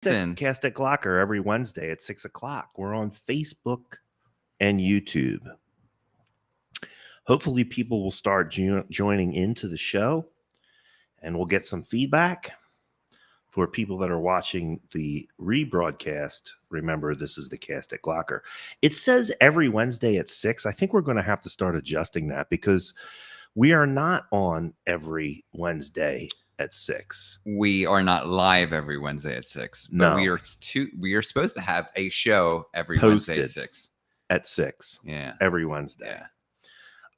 Cast at Glocker every Wednesday at 6 o'clock. We're on Facebook and YouTube. Hopefully people will start joining into the show and we'll get some feedback. For people that are watching the rebroadcast, remember this is the Cast at Glocker. It says every Wednesday at 6. I think we're going to have to start adjusting that because we are not on every Wednesday at 6. We are not live every Wednesday at 6. But No. we are supposed to have a show every Wednesday at 6. At 6. Yeah. Every Wednesday. Yeah.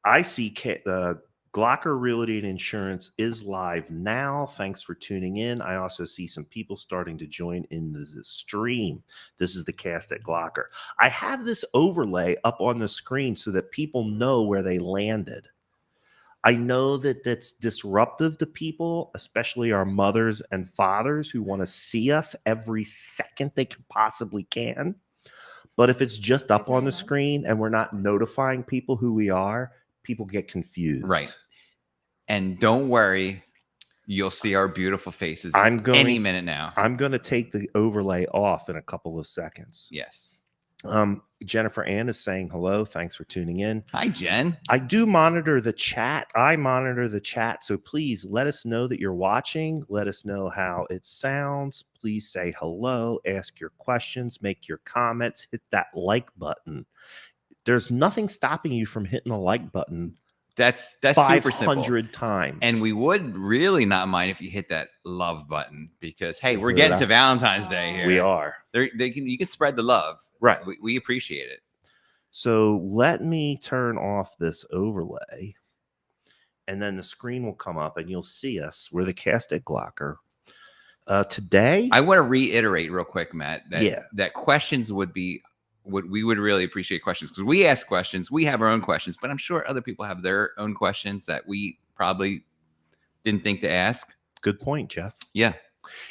I see the Glocker Realty and Insurance is live now. Thanks for tuning in. I also see some people starting to join in the stream. This is the Cast at Glocker. I have this overlay up on the screen so that people know where they landed. I know that that's disruptive to people, especially our mothers and fathers who want to see us every second they possibly can. But if it's just up on the screen and we're not notifying people who we are, people get confused. Right. And don't worry, you'll see our beautiful faces any minute now. I'm going to take the overlay off in a couple of seconds. Yes. Jennifer Ann is saying hello. Thanks for tuning in. Hi, Jen. I do monitor the chat. I monitor the chat. So please let us know that you're watching. Let us know how it sounds. Please say hello, ask your questions, make your comments, hit that like button. There's nothing stopping you from hitting the like button. That's 500 super simple. times. And we would really not mind if you hit that love button because, hey, we're getting to Valentine's Day here. We are. You can spread the love. Right. We appreciate it. So let me turn off this overlay and then the screen will come up and you'll see us. We're the Cast at Glocker. Today, I want to reiterate real quick, Matt, that questions would be what we would really appreciate questions because we ask questions. We have our own questions, but I'm sure other people have their own questions that we probably didn't think to ask. Good point, Jeff. Yeah.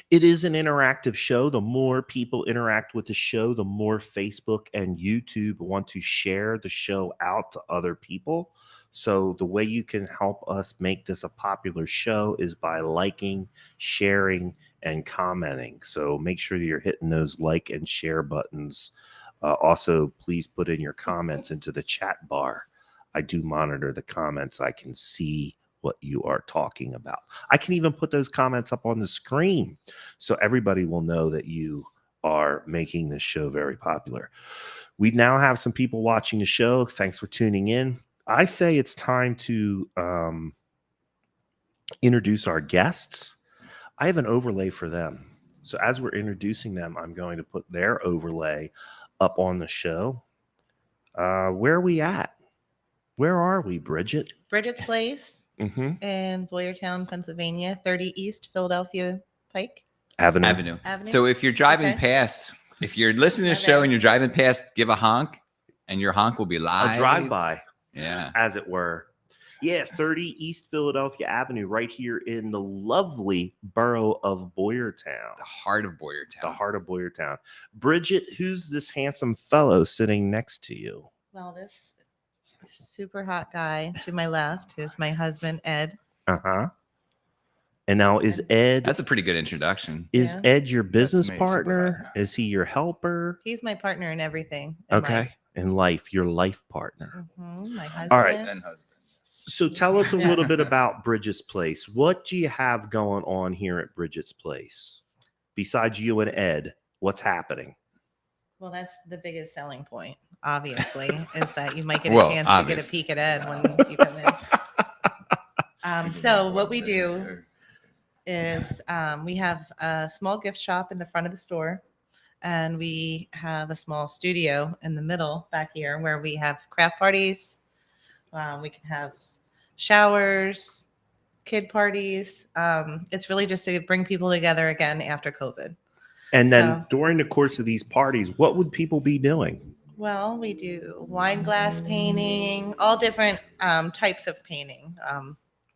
It is an interactive show. The more people interact with the show, the more Facebook and YouTube want to share the show out to other people. So the way you can help us make this a popular show is by liking, sharing, and commenting. So make sure that you're hitting those like and share buttons. Also, please put in your comments into the chat bar. I do monitor the comments. I can see what you are talking about. I can even put those comments up on the screen so everybody will know that you are making this show very popular. We now have some people watching the show. Thanks for tuning in. I say it's time to introduce our guests. I have an overlay for them. So as we're introducing them, I'm going to put their overlay up on the show. Where are we at? Where are we, Bridget? Bridget's Place in Boyertown, Pennsylvania, 30 East Philadelphia Pike Avenue. So if you're driving past, if you're listening to the show and you're driving past, give a honk and your honk will be live. A drive-by. Yeah. As it were. Yeah, 30 East Philadelphia Avenue, right here in the lovely borough of Boyertown. The heart of Boyertown. The heart of Boyertown. Bridget, who's this handsome fellow sitting next to you? Well, this super hot guy to my left is my husband, Ed. Uh-huh. And now is Ed... That's a pretty good introduction. Is Ed your business partner? Is he your helper? He's my partner in everything. In life, your life partner. My husband. All right. So tell us a little bit about Bridget's Place. What do you have going on here at Bridget's Place? Besides you and Ed, what's happening? Well, that's the biggest selling point, obviously, is that you might get a chance to get a peek at Ed when you come in. So what we do is we have a small gift shop in the front of the store, and we have a small studio in the middle back here where we have craft parties. We can have showers, kid parties. It's really just to bring people together again after COVID. And then during the course of these parties, what would people be doing? Well, we do wine glass painting, all different types of painting.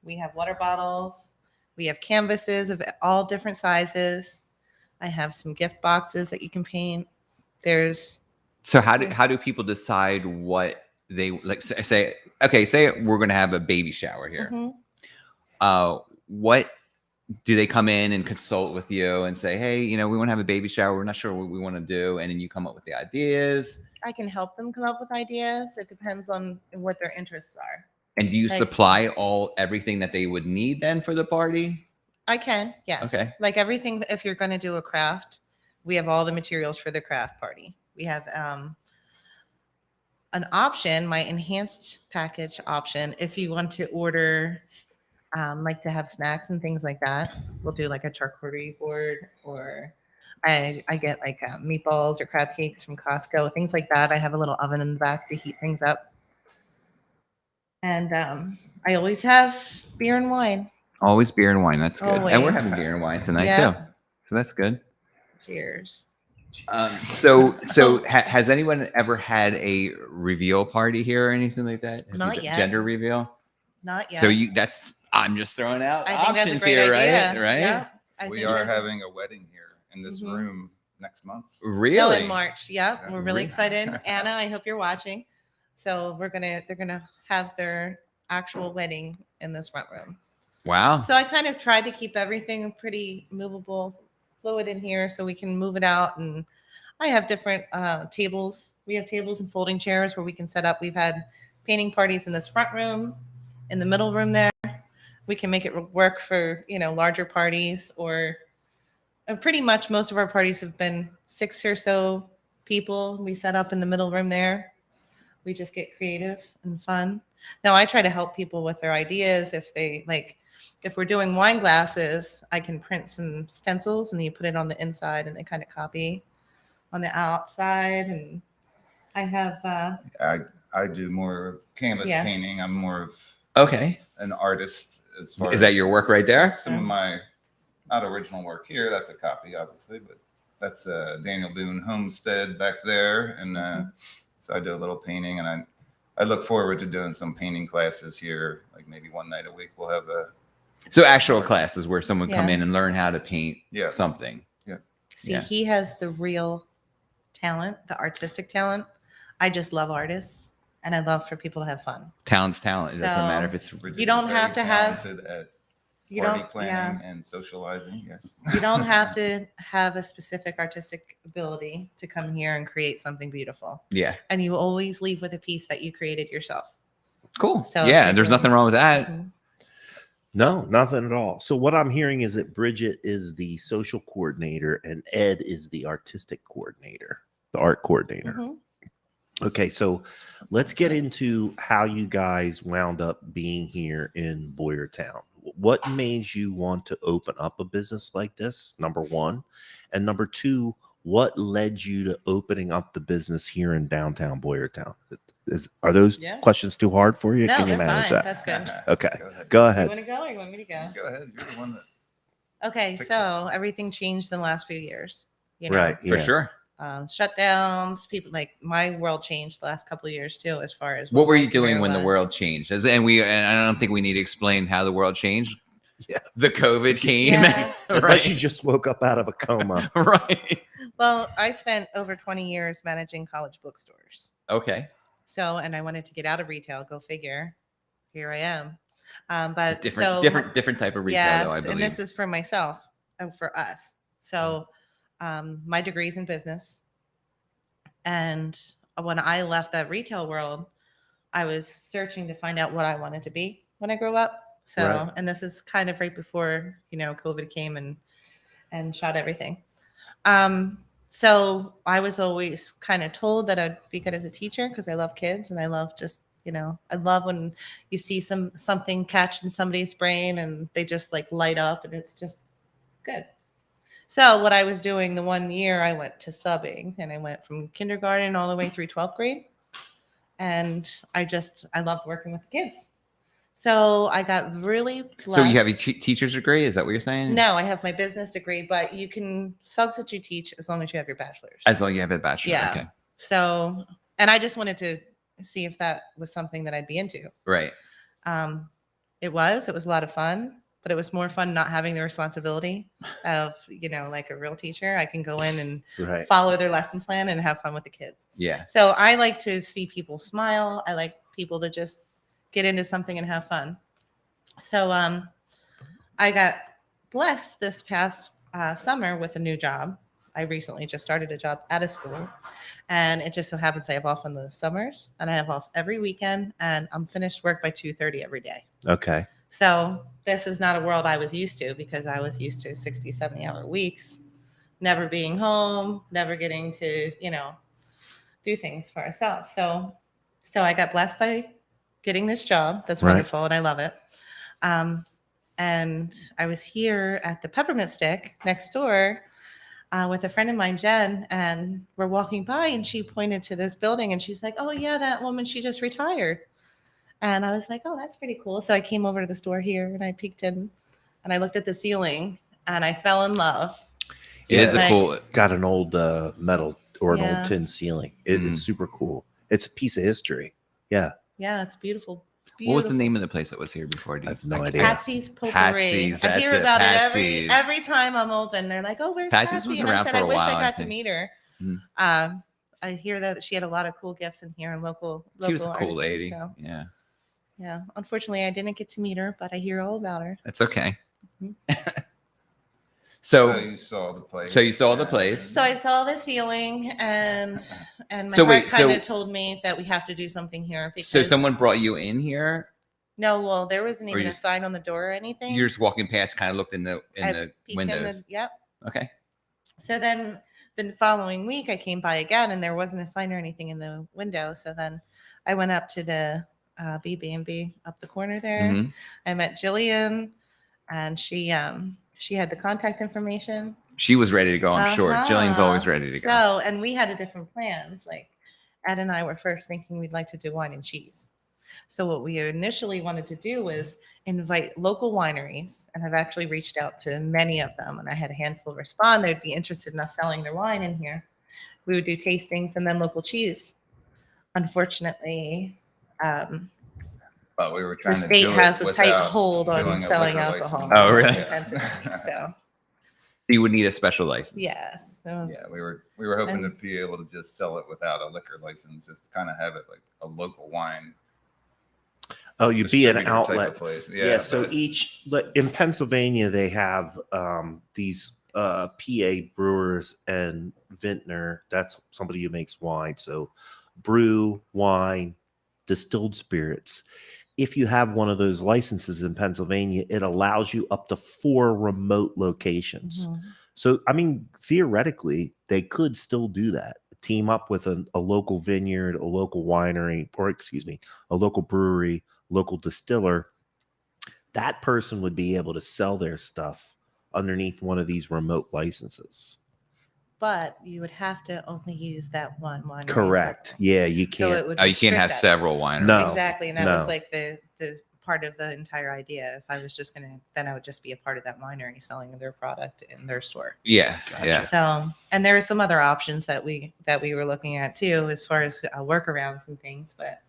We have water bottles. We have canvases of all different sizes. I have some gift boxes that you can paint. So how do people decide what they like? Say we're going to have a baby shower here. What do they come in and consult with you and say, hey, we want to have a baby shower. We're not sure what we want to do. And then you come up with the ideas. I can help them come up with ideas. It depends on what their interests are. And do you supply everything that they would need then for the party? I can, yes. Okay. Like everything, if you're going to do a craft, we have all the materials for the craft party. We have an option, my enhanced package option, if you want to order like to have snacks and things like that. We'll do like a charcuterie board, or I get like meatballs or crab cakes from Costco, things like that. I have a little oven in the back to heat things up. And I always have beer and wine. Always beer and wine. That's good. Always. And we're having beer and wine tonight too. So that's good. Cheers. So has anyone ever had a reveal party here or anything like that? Not yet. Gender reveal? Not yet. So I'm just throwing out options here, idea. Right? Yeah, we are having a wedding here in this room next month. Really? Oh, in March. Yeah, we're really excited. Anna, I hope you're watching. So they're gonna have their actual wedding in this front room. Wow. So I kind of tried to keep everything pretty movable, fluid in here so we can move it out. And I have different tables. We have tables and folding chairs where we can set up. We've had painting parties in this front room, in the middle room there. We can make it work for, larger parties, or pretty much most of our parties have been 6 or so people. We set up in the middle room there. We just get creative and fun. Now I try to help people with their ideas. If we're doing wine glasses, I can print some stencils and you put it on the inside and they kind of copy on the outside. And I have I do more canvas painting. I'm more of an artist as far as that your work right there? Some of my not original work here. That's a copy, obviously, but that's Daniel Boone Homestead back there. And so I do a little painting, and I look forward to doing some painting classes here. Like maybe one night a week we'll have actual classes where someone come in and learn how to paint something. Yeah. See, he has the real talent, the artistic talent. I just love artists, and I love for people to have fun. Talent's talent. It doesn't matter if it's. Bridget you don't have to have. Party planning and socializing. Yes. You don't have to have a specific artistic ability to come here and create something beautiful. Yeah. And you always leave with a piece that you created yourself. Cool. So there's nothing wrong with that. Mm-hmm. No, nothing at all. So what I'm hearing is that Bridget is the social coordinator and Ed is the artistic coordinator, the art coordinator. Mm-hmm. Okay, so let's get into how you guys wound up being here in Boyertown. What made you want to open up a business like this, number one? And number two, what led you to opening up the business here in downtown Boyertown? Are those questions too hard for you? No, Can you manage that? That's good. Okay, go ahead. You want to go or you want me to go? Go ahead. You're the one that. Okay, so everything changed in the last few years. Right, for sure. Shutdowns, people, like my world changed the last couple of years too, as far as what were you doing when the world changed? And I don't think we need to explain how the world changed. Yeah, the COVID came. Yes. Unless you just woke up out of a coma. Right. Well, I spent over 20 years managing college bookstores. Okay. So, and I wanted to get out of retail. Go figure. Here I am. But different type of retail. Yes, though, I believe. And this is for myself and for us. So, my degree's in business, and when I left that retail world, I was searching to find out what I wanted to be when I grew up. So, and this is kind of right before COVID came and shot everything. So I was always kind of told that I'd be good as a teacher because I love kids and I love just I love when you see something catch in somebody's brain and they just like light up and it's just good. So what I was doing the one year I went to subbing and I went from kindergarten all the way through 12th grade. And I loved working with kids. So I got really blessed. So you have a teacher's degree? Is that what you're saying? No, I have my business degree, but you can substitute teach as long as you have your bachelor's. As long as you have a bachelor's. Yeah. Okay. So, and I just wanted to see if that was something that I'd be into. Right. It was a lot of fun, but it was more fun not having the responsibility of, like a real teacher. I can go in and follow their lesson plan and have fun with the kids. Yeah. So I like to see people smile. I like people to just get into something and have fun. So I got blessed this past summer with a new job. I recently just started a job at a school, and it just so happens I have off on the summers and I have off every weekend, and I'm finished work by 2:30 every day. Okay. So this is not a world I was used to, because I was used to 60, 70-hour weeks, never being home, never getting to, do things for ourselves. So I got blessed by getting this job. That's wonderful, and I love it. And I was here at the Peppermint Stick next door with a friend of mine, Jen, and we're walking by, and she pointed to this building, and she's like, "Oh yeah, that woman, she just retired." And I was like, "Oh, that's pretty cool." So I came over to the store here, and I peeked in, and I looked at the ceiling, and I fell in love. It is a cool. Got an old metal or an old tin ceiling. It's super cool. It's a piece of history. Yeah. Yeah, it's beautiful. What was the name of the place that was here before? I have no idea. Patsy's Potpourri. Patsy's, I hear that's about Patsy's. it every time I'm open. They're like, "Oh, where's Patsy's Patsy?" was And I around said, for "I a wish while, I I got to think. meet her." Mhm. I hear that she had a lot of cool gifts in here, and local. She was a cool artisans, lady. So. Yeah. Yeah. Unfortunately, I didn't get to meet her, but I hear all about her. That's okay. Mhm. So you saw the place. So you saw the place. So I saw the ceiling, and my So heart wait, kind of so- told me that we have to do something here. Because So someone brought you in here. No, well, there wasn't Or even you a just- sign on the door or anything. You're just walking past, kind of looked in the I peeked windows. Yep. Okay. So then the following week I came by again, and there wasn't a sign or anything in the window. So then I went up to the BB&B up the corner there. Mhm. I met Jillian, and she had the contact information. She was ready to go. I'm sure. Jillian's always ready to go. So, and we had a different plans. Like Ed and I were first thinking we'd like to do wine and cheese. So what we initially wanted to do was invite local wineries, and I've actually reached out to many of them, and I had a handful respond. They'd be interested in us selling their wine in here. We would do tastings and then local cheese. Unfortunately, But we were the trying to state do has it a tight without hold on doing a selling liquor alcohol. license. Oh, really? in Pennsylvania. So You would need a special license. yes. So Yeah, we were hoping to be able to just sell it without a liquor license, just to kind of have it like a local wine. Oh, you'd be an distributor type of outlet. place. Yeah. So but in Pennsylvania, they have these PA brewers and vintner. That's somebody who makes wine. So brew, wine, distilled spirits. If you have one of those licenses in Pennsylvania, it allows you up to 4 remote locations. mhm. So, I mean, theoretically, they could still do that. Team up with a local vineyard, a local winery, or excuse me, a local brewery, local distiller. That person would be able to sell their stuff underneath one of these remote licenses. But you would have to only use that one winery. Correct. Yeah, you So can't. it would Oh, you can't have restrict us. several wineries. No. Exactly, and that no. was like the part of the entire idea. If I was just gonna, then I would just be a part of that winery selling their product in their store. Yeah. Gotcha. Yeah. So, and there were some other options that we were looking at too, as far as workarounds and things. But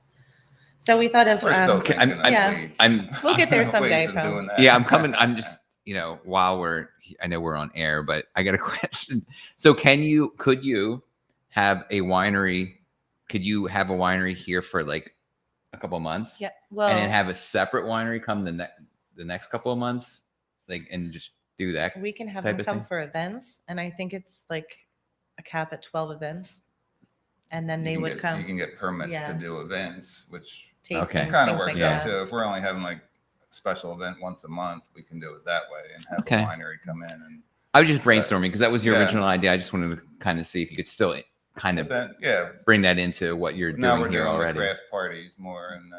so we thought of we're still thinking of yeah. ways. We'll get there ways someday, of probably. doing that. Yeah. I'm coming. I'm just, while I know we're on air, but I got a question. So could you have a winery? Could you have a winery here for like a couple of months? Yeah. Well, and then have a separate winery come the next couple of months, and just do that. we can have type them of come thing? for events, and I think it's like a cap at 12 events, and then You they can would get- come You can get permits to Yes. do events, which tastings, Okay. kind of things works like out that. too. If we're only having like a special event once a month, we can do it that way and have Okay. a winery come in and I was just brainstorming because that was your Yeah. original idea. I just wanted to kind of see if you could still kind of then yeah. bring that into what you're Now doing we're here doing already. the craft parties more, and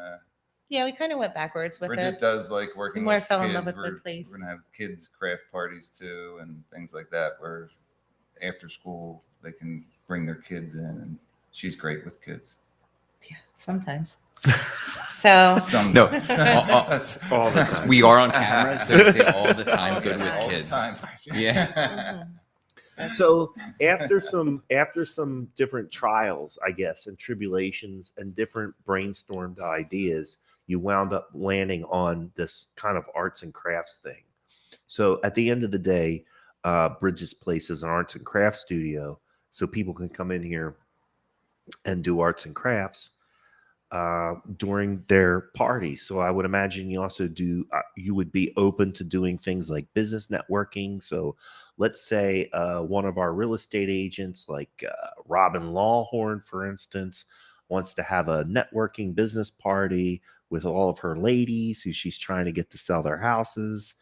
Yeah, we kind of went backwards with Bridget it. does like working more with fell in kids. love with the We're place. gonna have kids craft parties too, and things like that. Where after school they can bring their kids in, and she's great with kids. Yeah, sometimes. So Some No. that's all the time. We are on camera, so you say all the time All the good with time. all the kids. time. Yeah. mhm. So after some different trials, I guess, and tribulations and different brainstormed ideas, you wound up landing on this kind of arts and crafts thing. So at the end of the day, Bridget's place is an arts and crafts studio, so people can come in here and do arts and crafts. during their party. So I would imagine you also you would be open to doing things like business networking. So let's say one of our real estate agents, like Robin Lawhorn, for instance, wants to have a networking business party with all of her ladies who she's trying to get to sell their houses.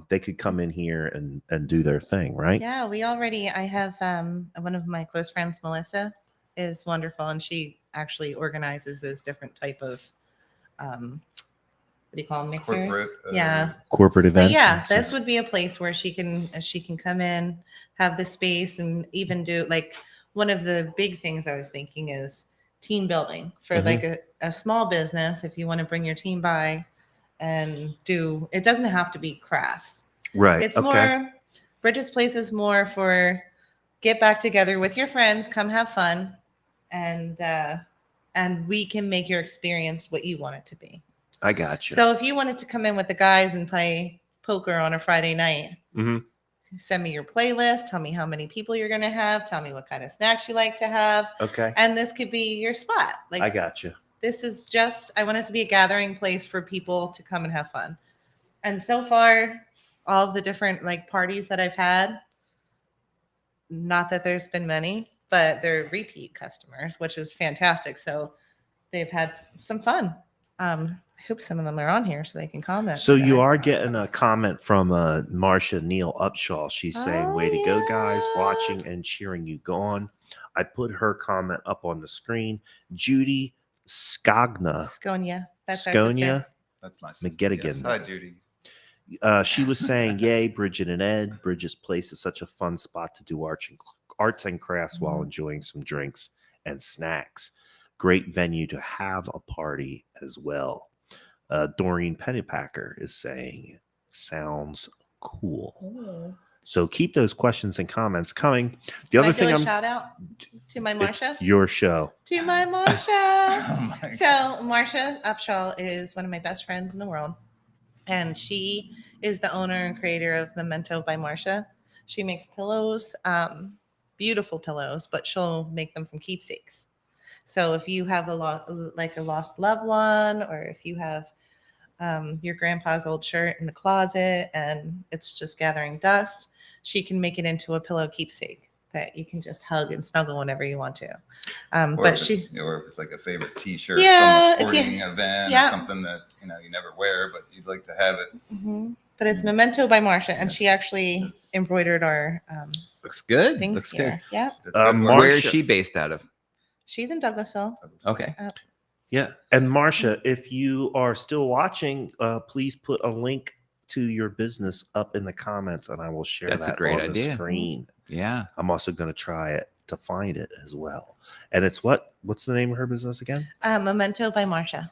They could come in here and do their thing, right? Yeah, I have one of my close friends, Melissa, is wonderful, and she actually organizes those different type of what do you call them, mixers? Corporate events. But yeah, this would be a place where she can come in, have the space, and even do like one of the big things I was thinking is team building for like a small business. If you want to bring your team by and it doesn't have to be crafts, right? It's more, Bridget's place is more for get back together with your friends, come have fun, and we can make your experience what you want it to be. I got you. So if you wanted to come in with the guys and play poker on a Friday night, send me your playlist, tell me how many people you're going to have, tell me what kind of snacks you like to have. Okay. And this could be your spot. Like, I got you. This is just, I want it to be a gathering place for people to come and have fun. And so far, all of the different like parties that I've had, not that there's been many, but they're repeat customers, which is fantastic. So they've had some fun. I hope some of them are on here so they can comment. So you are getting a comment from Marcia Neal Upshaw. She's saying, way to go, guys, watching and cheering you on. I put her comment up on the screen. Judy Skonia. That's our sister. That's my sister. McGettigan. Yes. Hi, Judy. She was saying, yay, Bridget and Ed. Bridget's place is such a fun spot to do arts and crafts while enjoying some drinks and snacks. Great venue to have a party as well. Doreen Pennypacker is saying, sounds cool. Ooh. So keep those questions and comments coming. The other thing shout out to my Marcia. Your show. To my Marcia. So Marcia Upshaw is one of my best friends in the world. And she is the owner and creator of Memento by Marcia. She makes pillows, beautiful pillows, but she'll make them from keepsakes. So if you have a lost loved one, or if you have your grandpa's old shirt in the closet and it's just gathering dust, she can make it into a pillow keepsake that you can just hug and snuggle whenever you want to. Or if it's like a favorite T-shirt from a sporting event or something that you never wear, but you'd like to have it. Mm-hmm. But it's Memento by Marcia, and she actually embroidered our looks good. Things looks here. Good. Yeah. Where is she based out of? She's in Douglasville. Okay. Yeah. And Marcia, if you are still watching, please put a link to your business up in the comments, and I will share That's that a great on idea. the screen. Yeah. I'm also going to try it to find it as well. And it's what's the name of her business again? Memento by Marcia.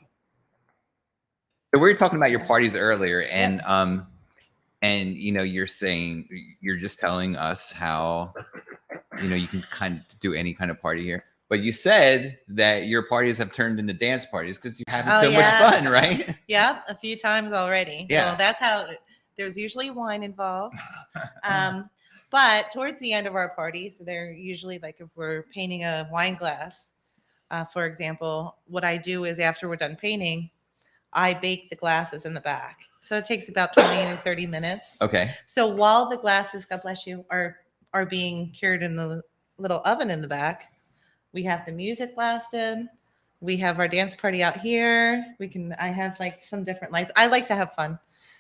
So we were talking about your parties earlier, and you're saying, you're just telling us how you can kind of do any kind of party here. But you said that your parties have turned into dance parties because you're having much fun, right? Yeah, a few times already. Yeah. So that's how there's usually wine involved. But towards the end of our parties, they're usually like if we're painting a wine glass, for example, what I do is after we're done painting, I bake the glasses in the back. So it takes about 20 to 30 minutes. Okay. So while the glasses, God bless you, are being cured in the little oven in the back, we have the music blasted. We have our dance party out here. I have like some different lights. I like to have fun.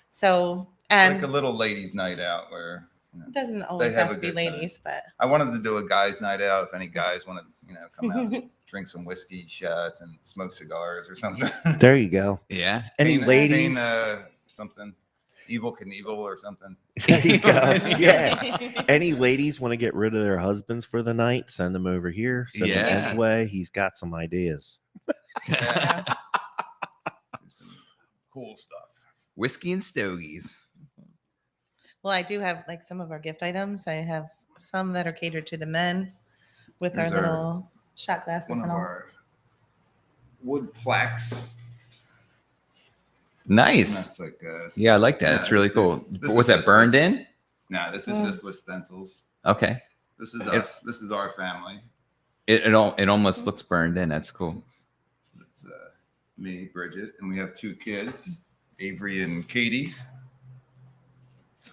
So, and it's like a little ladies' night out where it doesn't always have to be ladies, but I wanted to do a guys' night out. If any guys want to, come out and drink some whiskey shots and smoke cigars or something. There you go. Yeah. Any ladies? Something. Evil Knievel or something. There you go. Yeah. Any ladies want to get rid of their husbands for the night? Send them over here. Send them Ed's way. He's got some ideas. Yeah. Do some cool stuff. Whiskey and stogies. Well, I do have like some of our gift items. I have some that are catered to the men with our little shot glasses and all. Our wood plaques. Nice. Like I like that. It's really cool. What's that, burned in? No, this is just with stencils. Okay. This is us. This is our family. It almost looks burned in. That's cool. It's me, Bridget, and we have 2 kids, Avery and Katie.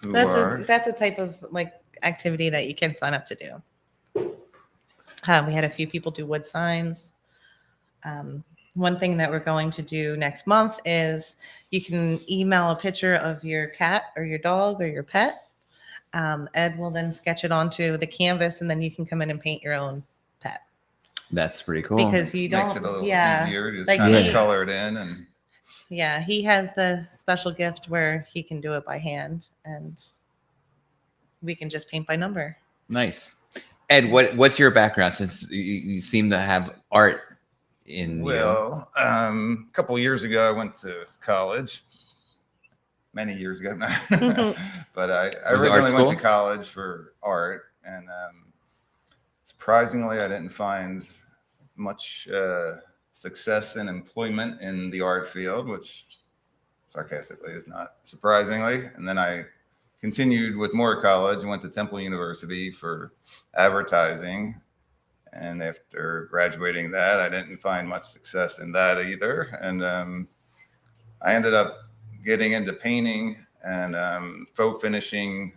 That's a type of like activity that you can sign up to do. We had a few people do wood signs. One thing that we're going to do next month is you can email a picture of your cat or your dog or your pet. Ed will then sketch it onto the canvas, and then you can come in and paint your own pet. That's pretty cool. Because you don't, makes it a little easier to just like kind of color it in, and yeah, he has the special gift where he can do it by hand, and we can just paint by number. Nice. Ed, what's your background, since you seem to have art in you? Well, a couple of years ago, I went to college. Many years ago now. But I originally went to college for art, and surprisingly, I didn't find much success and employment in the art field, which sarcastically is not surprisingly. And then I continued with more college and went to Temple University for advertising. And after graduating that, I didn't find much success in that either. And I ended up getting into painting and faux finishing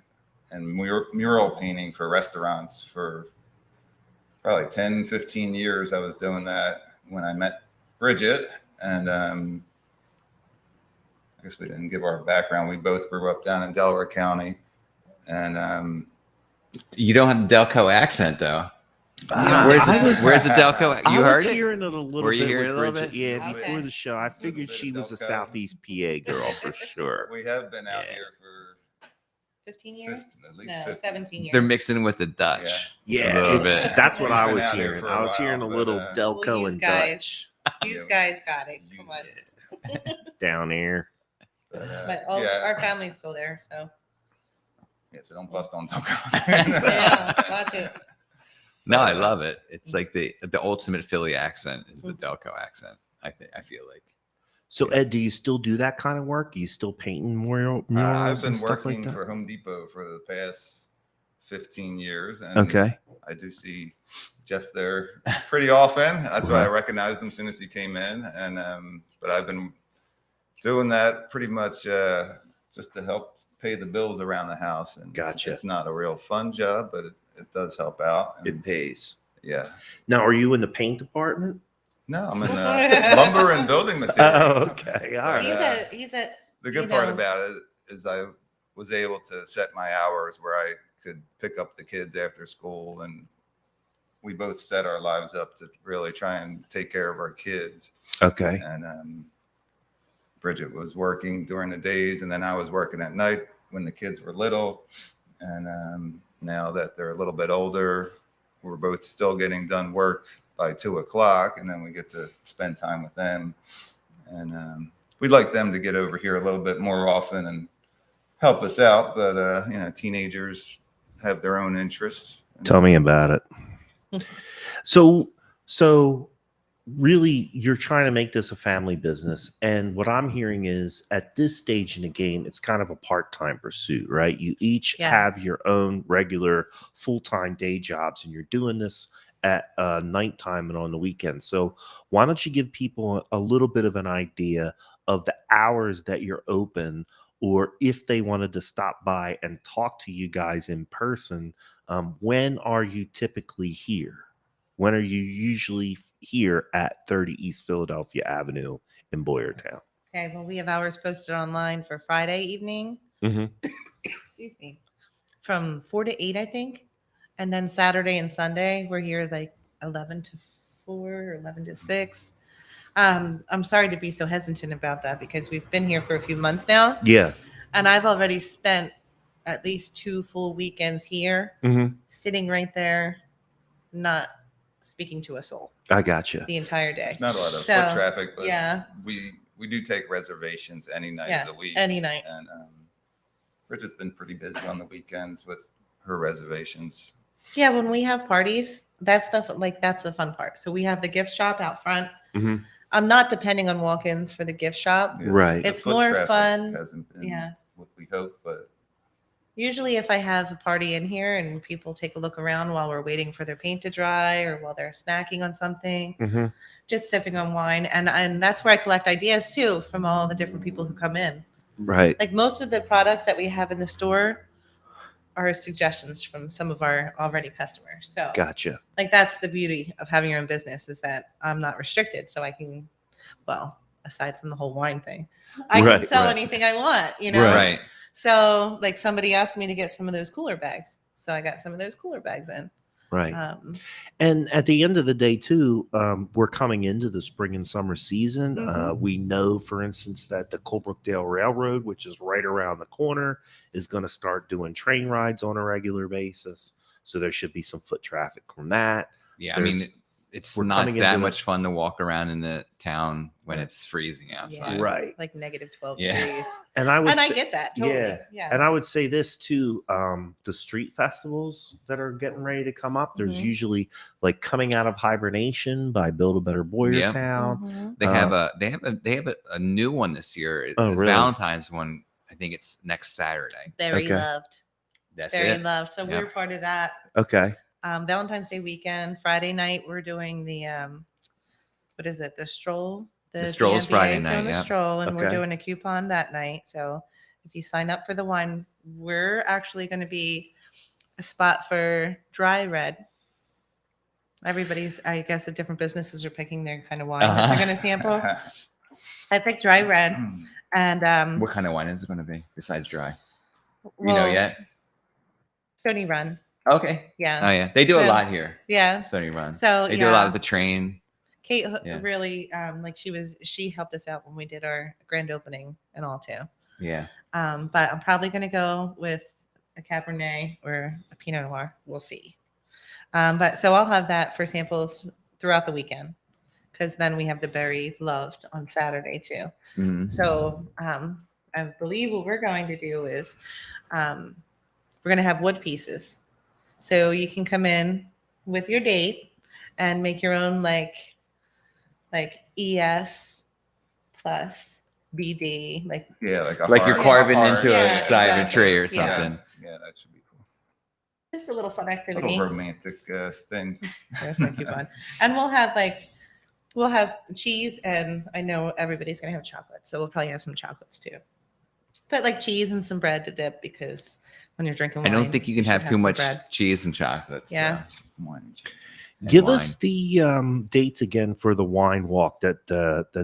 and mural painting for restaurants for probably 10, 15 years. I was doing that when I met Bridget. And I guess we didn't give our background. We both grew up down in Delaware County. And you don't have the Delco accent, though. Where's the Delco? You heard it? Hearing it a little Were you bit hearing with it a little Bridget. bit? Yeah, before the show, I figured she was a Southeast PA girl for sure. we have been out here for 15 years? at least No, 15. 17 years. They're mixing with the Dutch. Yeah, A little bit. that's what I Been was out here hearing. for a I was while, hearing a but, little Well, Delco these and guys- Dutch These guys got it. Come on. down there. But our family's still there, so. Yeah, so don't bust on Delco. Yeah, watch it. No, I love it. It's like the ultimate Philly accent is the Delco accent. I feel like. So Ed, do you still do that kind of work? Are you still painting murals I've been and stuff working like that? for Home Depot for the past 15 years. And Okay. I do see Jeff there pretty often. That's why I recognized him as soon as he came in. And but I've been doing that pretty much just to help pay the bills around the house. And Gotcha. It's not a real fun job, but it does help out. And It pays. yeah. Now, are you in the paint department? No, I'm in lumber and building material. Oh, okay. All right. He's a The good part about it is I was able to set my hours where I could pick up the kids after school, and we both set our lives up to really try and take care of our kids. Okay. And Bridget was working during the days, and then I was working at night when the kids were little. And now that they're a little bit older, we're both still getting done work by 2:00, and then we get to spend time with them. And we'd like them to get over here a little bit more often and help us out. But, teenagers have their own interests. Tell me about it. So really, you're trying to make this a family business. And what I'm hearing is at this stage in the game, it's kind of a part-time pursuit, right? You each have your own regular full-time day jobs, and you're doing this at nighttime and on the weekend. So why don't you give people a little bit of an idea of the hours that you're open, or if they wanted to stop by and talk to you guys in person, when are you typically here? When are you usually here at 30 East Philadelphia Avenue in Boyertown? Okay, well, we have hours posted online for Friday evening. Excuse me. From 4 to 8, I think. And then Saturday and Sunday, we're here like 11 to 4 or 11 to 6. I'm sorry to be so hesitant about that because we've been here for a few months now. Yeah. And I've already spent at least 2 full weekends here, sitting right there, not speaking to a soul. I got you. The entire day. There's not a lot of foot traffic, but we do take reservations any night of the week. Any night. And Bridget's been pretty busy on the weekends with her reservations. Yeah, when we have parties, that's the fun part. So we have the gift shop out front. I'm not depending on walk-ins for the gift shop. Right. It's more fun. Hasn't been what we hope, but Usually if I have a party in here and people take a look around while we're waiting for their paint to dry or while they're snacking on something, just sipping on wine. And that's where I collect ideas too from all the different people who come in. Right. Like most of the products that we have in the store are suggestions from some of our already customers. So gotcha. Like that's the beauty of having your own business is that I'm not restricted. So I can, well, aside from the whole wine thing, I can sell anything I want, you know? Right. So like somebody asked me to get some of those cooler bags. So I got some of those cooler bags in. Right. And at the end of the day too, we're coming into the spring and summer season. We know, for instance, that the Colebrookdale Railroad, which is right around the corner, is going to start doing train rides on a regular basis. So there should be some foot traffic from that. Yeah. I mean, it's not that much fun to walk around in the town when it's freezing outside. Yeah, right. Like negative 12 degrees. And I get that. Totally. Yeah. And I would say this too, the street festivals that are getting ready to come up, there's usually like Coming Out of Hibernation by Build a Better Boyertown. They have a new one this year. Oh, really? Valentine's one. I think it's next Saturday. Very loved. That's Very it. loved. So we're part of that. Okay. Valentine's Day weekend, Friday night, we're doing the what is it? The Stroll. The Stroll's Friday night. The Stroll, and we're doing a coupon that night. So if you sign up for the one, we're actually going to be a spot for dry red. Everybody's, I guess, the different businesses are picking their kind of wine that they're going to sample. I picked dry red, and what kind of wine is it going to be besides dry? Well, you know yet? Stony Run. Okay. Yeah. Oh yeah, they do a lot here. Yeah. Stony Run. So they do a lot of the train. Kate really like she helped us out when we did our grand opening and all too. Yeah. But I'm probably gonna go with a Cabernet or a Pinot Noir. We'll see. But so I'll have that for samples throughout the weekend because then we have the Berry Loved on Saturday too. So I believe what we're going to do is we're gonna have wood pieces. So you can come in with your date and make your own like ES plus BD, like you're carving into a side of a tree or something. Yeah, that should be cool. Just a little fun activity. A little romantic thing. There's my coupon. And we'll have cheese, and I know everybody's gonna have chocolate, so we'll probably have some chocolates too. But like cheese and some bread to dip because when you're drinking wine, I don't think you can have too much cheese and chocolates. Yeah. Give us the dates again for the wine walk that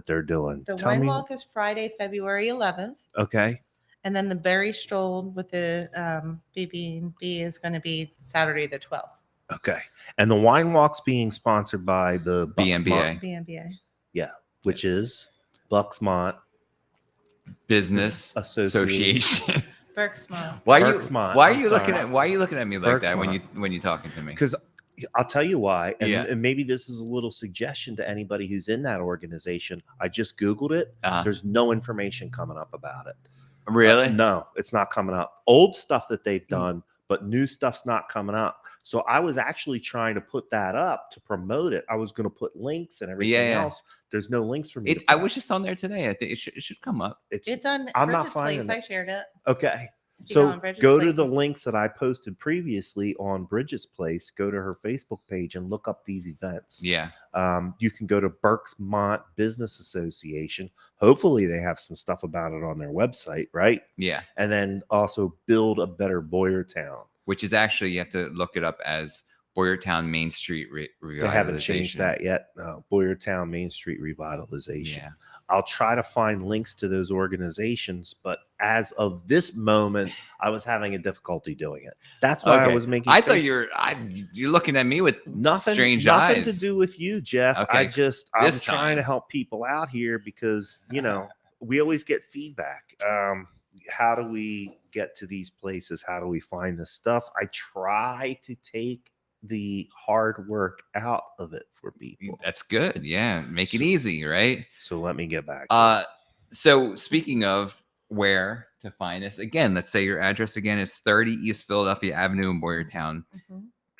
they're doing. The wine walk is Friday, February 11th. Okay. And then the Berry Stroll with the BB&B is going to be Saturday the 12th. Okay. And the wine walk's being sponsored by the BMBA. Yeah, which is Bucksmont Business Association. Berksmont. Why are you looking at me like that when you're talking to me? Because I'll tell you why, and maybe this is a little suggestion to anybody who's in that organization. I just Googled it. There's no information coming up about it. Really? No, it's not coming up. Old stuff that they've done, but new stuff's not coming up. So I was actually trying to put that up to promote it. I was going to put links and everything else. There's no links for me. I was just on there today. I think it should come up. It's on I'm Bridget's not finding place. I shared it. Okay. So go to the links that I posted previously on Bridget's place. Go to her Facebook page and look up these events. Yeah. You can go to Berksmont Business Association. Hopefully they have some stuff about it on their website, right? Yeah. And then also Build a Better Boyertown. Which is actually, you have to look it up as Boyertown Main Street Revitalization. They haven't changed that yet. No, Boyertown Main Street Revitalization. Yeah. I'll try to find links to those organizations, but as of this moment, I was having a difficulty doing it. That's why I was making. I thought you're looking at me with strange eyes. Nothing to do with you, Jeff. Okay. I'm trying to help people out here because we always get feedback. How do we get to these places? How do we find this stuff? I try to take the hard work out of it for people. That's good. Yeah. Make it easy, right? So let me get back. So speaking of where to find this, again, let's say your address again is 30 East Philadelphia Avenue in Boyertown,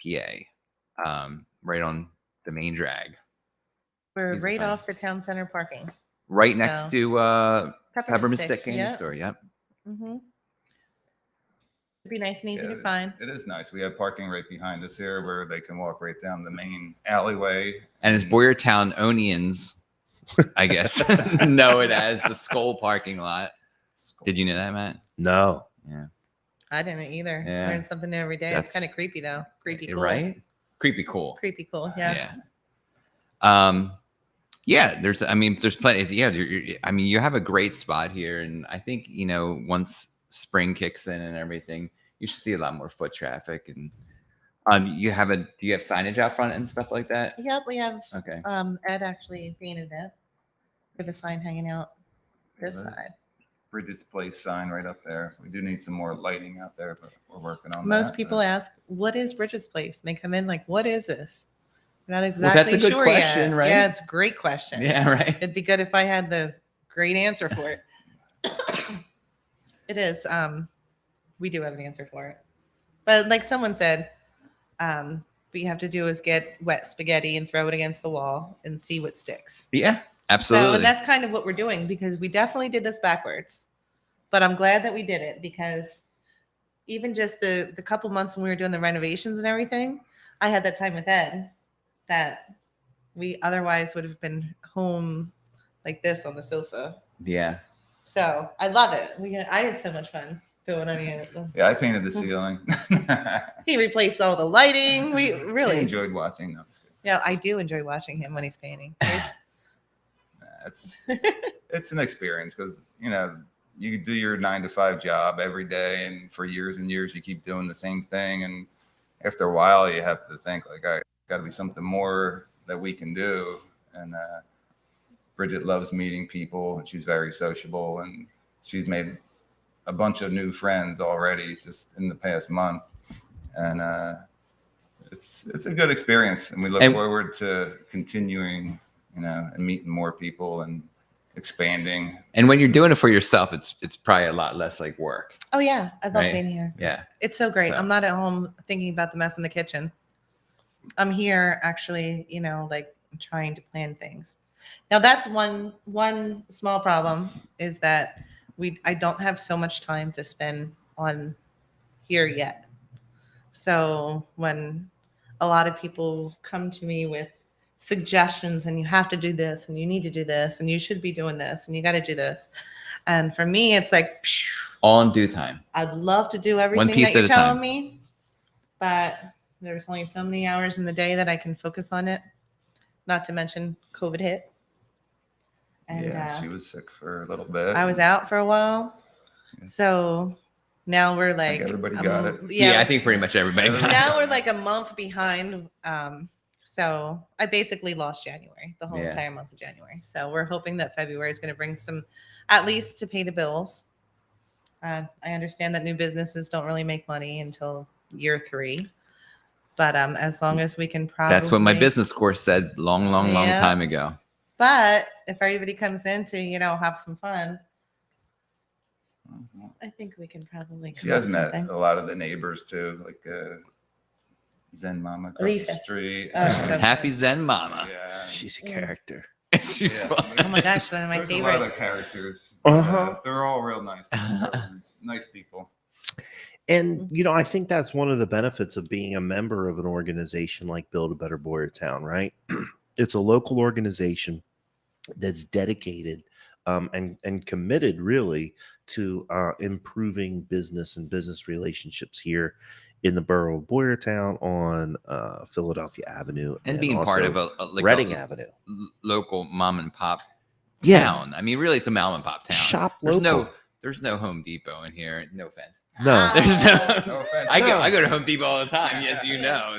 PA. Right on the main drag. We're right off the town center parking. Right next to Peppermint Stick Candy Yep. Store. Yep. It'd be nice and easy to find. It is nice. We have parking right behind us here where they can walk right down the main alleyway. And it's Boyertown Onions, I guess, know it as the Skull parking lot. Did you know that, Matt? No. Yeah. I didn't either. Yeah. Learn something new every day. It's kind of creepy though. Creepy cool. Right? Creepy cool. Creepy cool. Yeah. Yeah. There's plenty. Yeah. You have a great spot here. And I think, once spring kicks in and everything, you should see a lot more foot traffic. And do you have signage out front and stuff like that? Yep. We have, okay. Ed actually painted it. We have a sign hanging out this side. Bridget's place sign right up there. We do need some more lighting out there, but we're working on that. Most people ask, what is Bridget's place? And they come in like, what is this? We're not exactly that's a good sure question, yet. right? Yeah, it's a great question. Yeah, right. It'd be good if I had the great answer for it. It is. We do have an answer for it. But like someone said, what you have to do is get wet spaghetti and throw it against the wall and see what sticks. Yeah. Absolutely. So, and that's kind of what we're doing because we definitely did this backwards. But I'm glad that we did it because even just the couple months when we were doing the renovations and everything, I had that time with Ed that we otherwise would have been home like this on the sofa. Yeah. So I love it. I had so much fun doing it. Yeah, I painted the ceiling. He replaced all the lighting. We really enjoyed watching those. Yeah, I do enjoy watching him when he's painting. It's an experience because you do your 9-to-5 job every day, and for years and years you keep doing the same thing, and after a while you have to think like, all right, got to be something more that we can do. And Bridget loves meeting people, and she's very sociable, and she's made a bunch of new friends already just in the past month, and it's a good experience, and we look forward to continuing. And meeting more people and expanding. And when you're doing it for yourself, it's probably a lot less like work. Oh yeah, I love being here. Yeah, it's so great. I'm not at home thinking about the mess in the kitchen. I'm here actually, like trying to plan things. Now that's one small problem is that I don't have so much time to spend on here yet. So when a lot of people come to me with suggestions and you have to do this and you need to do this and you should be doing this and you got to do this, and for me it's like all in due time. I'd love to do everything that you're telling me, but there's only so many hours in the day that I can focus on it, not to mention COVID hit, and she was sick for a little bit. I was out for a while, so now we're like everybody got it. Yeah, I think pretty much everybody got it. Now we're like a month behind. So I basically lost January, the whole entire month of January. So we're hoping that February is going to bring some, at least to pay the bills. I understand that new businesses don't really make money until year 3. But as long as we can That's what my business course said long time ago. But if everybody comes in to, have some fun, I think we can probably. She has met a lot of the neighbors too, like Zen Mama across the street. Happy Zen Mama. Yeah, she's a character. She's fun. Oh my gosh, one of my There's favorites. A lot of characters. They're all real nice. Nice people. And I think that's one of the benefits of being a member of an organization like Build a Better Boyertown, right? It's a local organization that's dedicated and committed really to improving business and business relationships here in the borough of Boyertown on Philadelphia Avenue and being part of a Reading Avenue, local mom and pop town. I mean, really, it's a mom and pop town. Shop local. There's no Home Depot in here. No offense. No, there's no offense. I go to Home Depot all the time. Yes,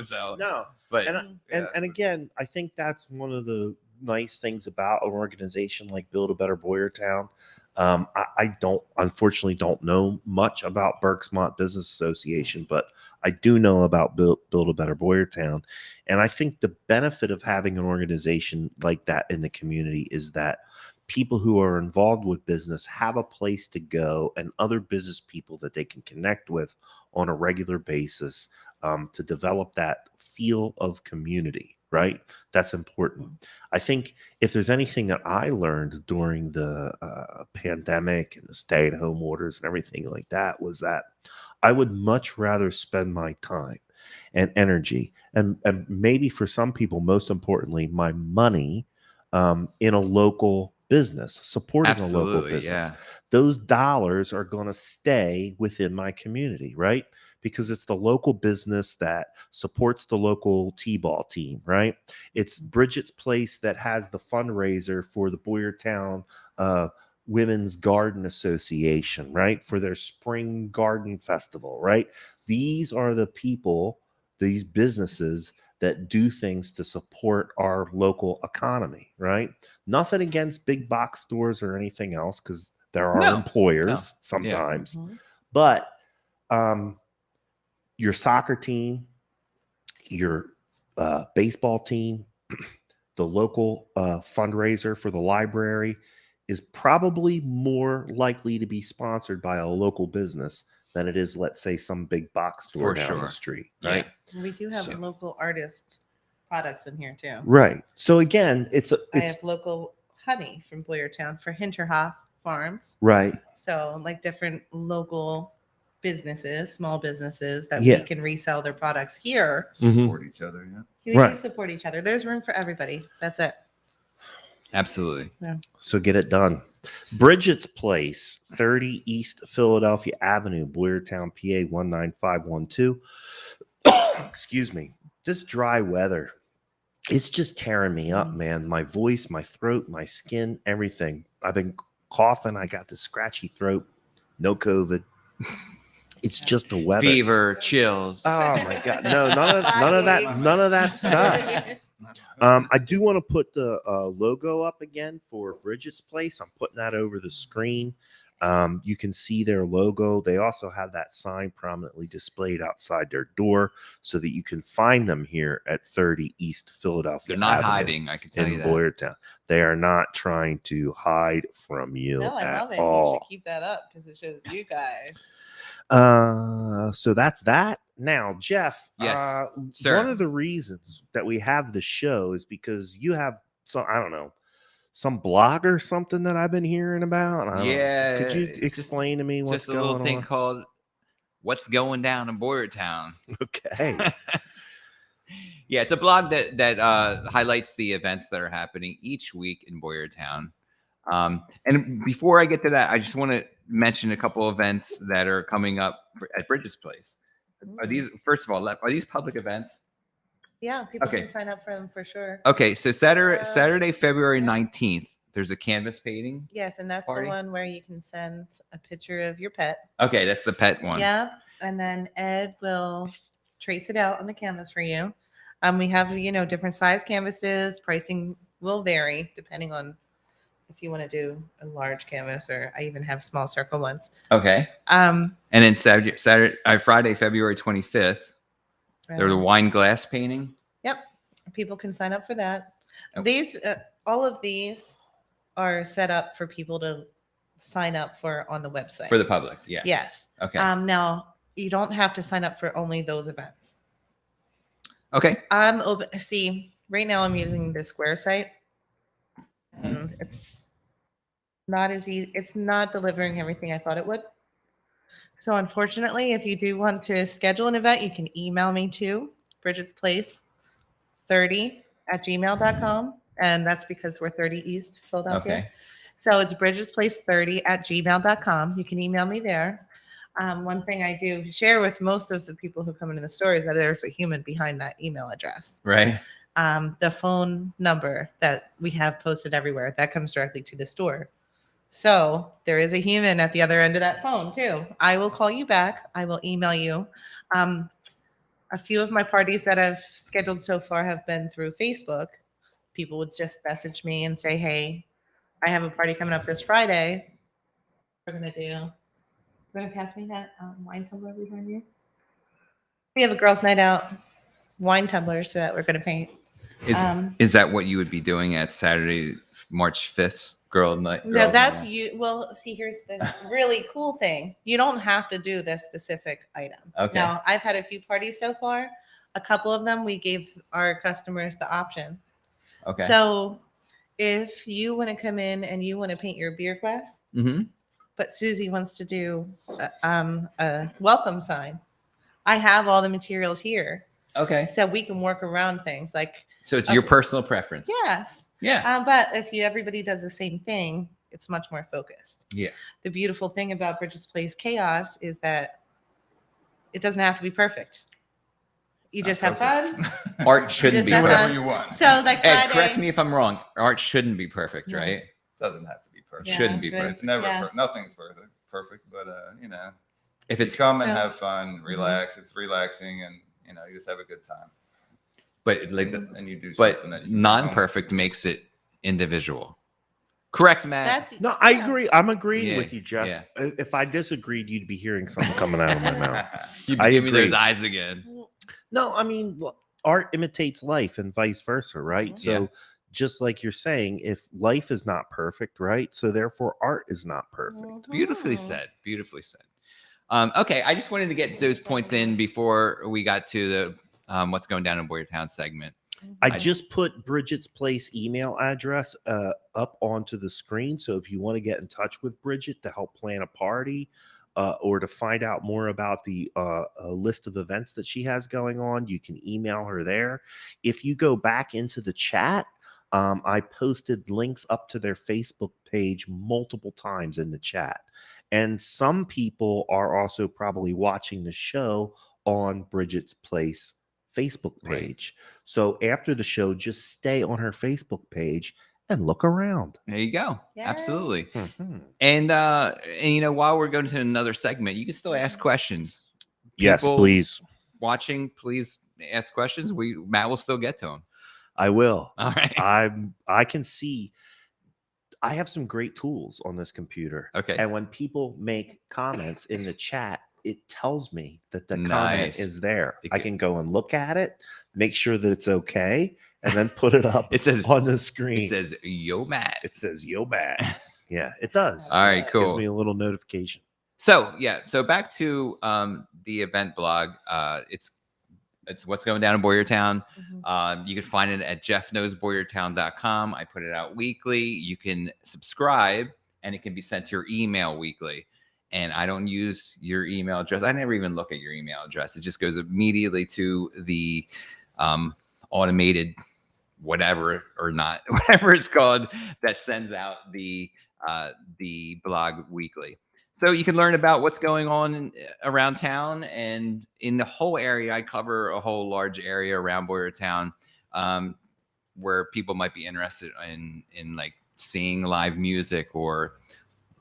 So no, but and again, I think that's one of the nice things about an organization like Build a Better Boyertown. I unfortunately don't know much about Berksmont Business Association, but I do know about Build a Better Boyertown. And I think the benefit of having an organization like that in the community is that people who are involved with business have a place to go and other business people that they can connect with on a regular basis to develop that feel of community, right? That's important. I think if there's anything that I learned during the pandemic and the stay-at-home orders and everything like that was that I would much rather spend my time and energy and maybe for some people, most importantly, my money in a local business, supporting a local business. Yeah. Those dollars are going to stay within my community, right? Because it's the local business that supports the local t-ball team, right? It's Bridget's place that has the fundraiser for the Boyertown Women's Garden Association, right? For their spring garden festival, right? These are the people, these businesses that do things to support our local economy, right? Nothing against big box stores or anything else, because there are employers sometimes. Mhm. But your soccer team, your baseball team, the local fundraiser for the library is probably more likely to be sponsored by a local business than it is, let's say, some big box store down the street, right? Yeah. We do have local artist products in here too. Right. So again, I have local honey from Boyertown for Hinterhoff Farms. Right. So like different local businesses, small businesses that we can resell their products here. Support each other. We do support each other. There's room for everybody. That's it. Absolutely. Yeah. So get it done. Bridget's Place, 30 East Philadelphia Avenue, Boyertown, PA 19512. Excuse me. This dry weather, it's just tearing me up, man. My voice, my throat, my skin, everything. I've been coughing. I got the scratchy throat. No COVID. It's just the weather. Fever, chills. Oh my God. No, none of that stuff. I do want to put the logo up again for Bridget's Place. I'm putting that over the screen. You can see their logo. They also have that sign prominently displayed outside their door so that you can find them here at 30 East Philadelphia. They're not Avenue hiding, I can tell you that. Boyertown. They are not trying to hide from you. No, I love it. All. You should keep that up because it shows you guys. So that's that. Now, Jeff, yes, sir. One of the reasons that we have the show is because you have some, I don't know, some blog or something that I've been hearing about. Could you explain to me what's going on? Just a little thing called What's Going Down in Boyertown. Okay. Yeah, it's a blog that highlights the events that are happening each week in Boyertown. And before I get to that, I just want to mention a couple events that are coming up at Bridget's Place. Are these, first of all, are these public events? Yeah, people can sign up for them for sure. Okay, so Saturday, February 19th, there's a canvas painting. Yes, and that's the one where you can send a picture of your pet. Okay, that's the pet one. Yeah, and then Ed will trace it out on the canvas for you. We have, different size canvases. Pricing will vary depending on if you want to do a large canvas, or I even have small circle ones. Okay. And then Friday, February 25th, there's a wine glass painting. Yep. People can sign up for that. Okay. All of these are set up for people to sign up for on the website. For the public, yeah. Yes. Okay. Now, you don't have to sign up for only those events. Okay. I'm open. See, right now I'm using the Square site. And it's not as easy. It's not delivering everything I thought it would. So unfortunately, if you do want to schedule an event, you can email me to Bridget's Place 30@gmail.com. And that's because we're 30 East Philadelphia. Okay. So it's Bridget's Place 30@gmail.com. You can email me there. One thing I do share with most of the people who come into the store is that there's a human behind that email address. Right. The phone number that we have posted everywhere, that comes directly to the store. So there is a human at the other end of that phone too. I will call you back. I will email you. A few of my parties that I've scheduled so far have been through Facebook. People would just message me and say, hey, I have a party coming up this Friday. We're going to pass me that wine tumbler behind you. We have a girls' night out wine tumblers that we're going to paint. Is that what you would be doing at Saturday, March 5th, girl night? No, that's you. Well, see, here's the really cool thing. You don't have to do this specific item. Okay. Now, I've had a few parties so far. A couple of them, we gave our customers the option. Okay. So if you want to come in and you want to paint your beer glass, but Susie wants to do a welcome sign. I have all the materials here. Okay. So we can work around things like. So it's your personal preference. Yes. Yeah. But if everybody does the same thing, it's much more focused. Yeah. The beautiful thing about Bridget's Place Chaos is that it doesn't have to be perfect. You just have fun. Art shouldn't be whatever perfect. you want. So like Ed, Friday, correct me if I'm wrong. Art shouldn't be perfect, No. right? Doesn't have to be perfect. Yeah, Shouldn't be that's right. perfect. It's never Yeah. nothing's perfect, but If it's it's come and So- have fun, relax. It's relaxing, and you just have a good time. but like And you do but something that you bring home. non-perfect makes it indiviable. Correct, Matt. that's No, I yeah. agree. I'm agreeing Yeah, with you, Jeff. yeah. If I disagreed, you'd be hearing something coming out of my mouth. You I give me those agree. eyes again. No, I mean, art imitates life and vice versa, right? Mhm. So, Yeah. just like you're saying, if life is not perfect, right? So, therefore, art is not perfect. Beautifully Mhm. said. Beautifully said. Okay, I just wanted to get those points in before we got to the what's going down in Boyertown segment. I just put Bridget's Place email address up onto the screen. So, if you want to get in touch with Bridget to help plan a party or to find out more about the list of events that she has going on, you can email her there. If you go back into the chat, I posted links up to their Facebook page multiple times in the chat. And some people are also probably watching the show on Bridget's Place Facebook Right. page. So after the show, just stay on her Facebook page and look around. There you go. Yay. Absolutely. Mhm. And while we're going to another segment, you can still ask questions. Yes, People please. watching, please ask questions. Matt will still get to them. I will. All right. I can see. I have some great tools on this computer. Okay. And when people make comments in the chat, it tells me that the comment Nice. is there. It I could- can go and look at it, make sure that it's okay, and then put it up It says on the screen. It says yo Matt. It says yo bad. Yeah, it does. All right, It Gives cool. me a little notification. So back to the event blog. It's what's going down in Boyertown. Mhm. You can find it at jeffknowsboyertown.com. I put it out weekly. You can subscribe and it can be sent to your email weekly. And I don't use your email address. I never even look at your email address. It just goes immediately to the automated whatever or not, whatever it's called, that sends out the blog weekly. So you can learn about what's going on around town, and in the whole area. I cover a whole large area around Boyertown, where people might be interested in like seeing live music or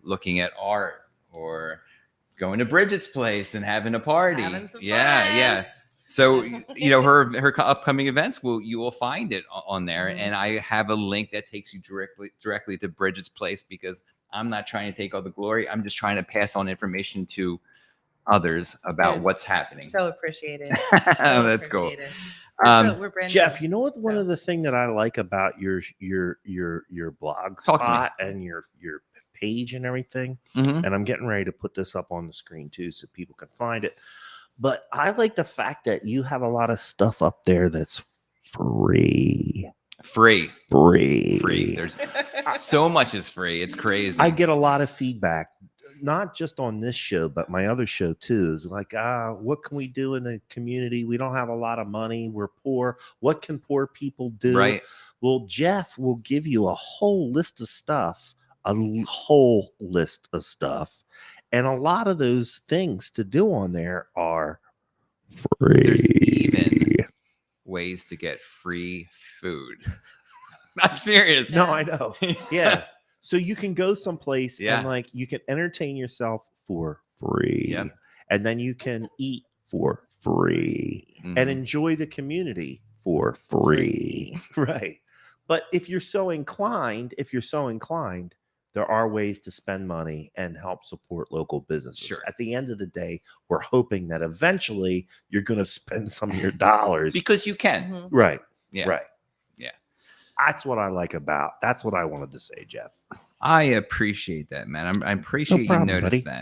looking at art or going to Bridget's place and having a party. Having some Yeah. fun. So her upcoming events you will find it on there, Mhm. and I have a link that takes you directly to Bridget's place, because I'm not trying to take all the glory. I'm just trying to pass on information to others about Good. what's happening. So appreciated. That's cool. Appreciated. Um, We're brand Jeff, new, you know what? One so. of the thing that I like about your blog Talk to me. spot and your page and everything, mhm. and I'm getting ready to put this up on the screen too, so people can find it. But I like the fact that you have a lot of stuff up there that's free. Free. Free. There's so much is free. It's crazy. I get a lot of feedback, not just on this show, but my other show too. Is like, what can we do in the community? We don't have a lot of money. We're poor. What can poor people do? Right. Well, Jeff will give you a whole list of stuff, and a lot of those things to do on there are free. There's even ways to get free food. I'm serious. No, I know. Yeah. So you can go someplace Yeah. and like you can entertain yourself for free. Yep. And then you can eat for free and Mhm. enjoy the community for free. Right. But if you're so inclined, there are ways to spend money and help support local businesses. Sure. At the end of the day, we're hoping that eventually you're going to spend some of your dollars. Because you can. Mhm. Right. Yeah. Right. Yeah. That's what I like about. That's what I wanted to say, Jeff. I appreciate that, man. I appreciate problem, you noticed buddy.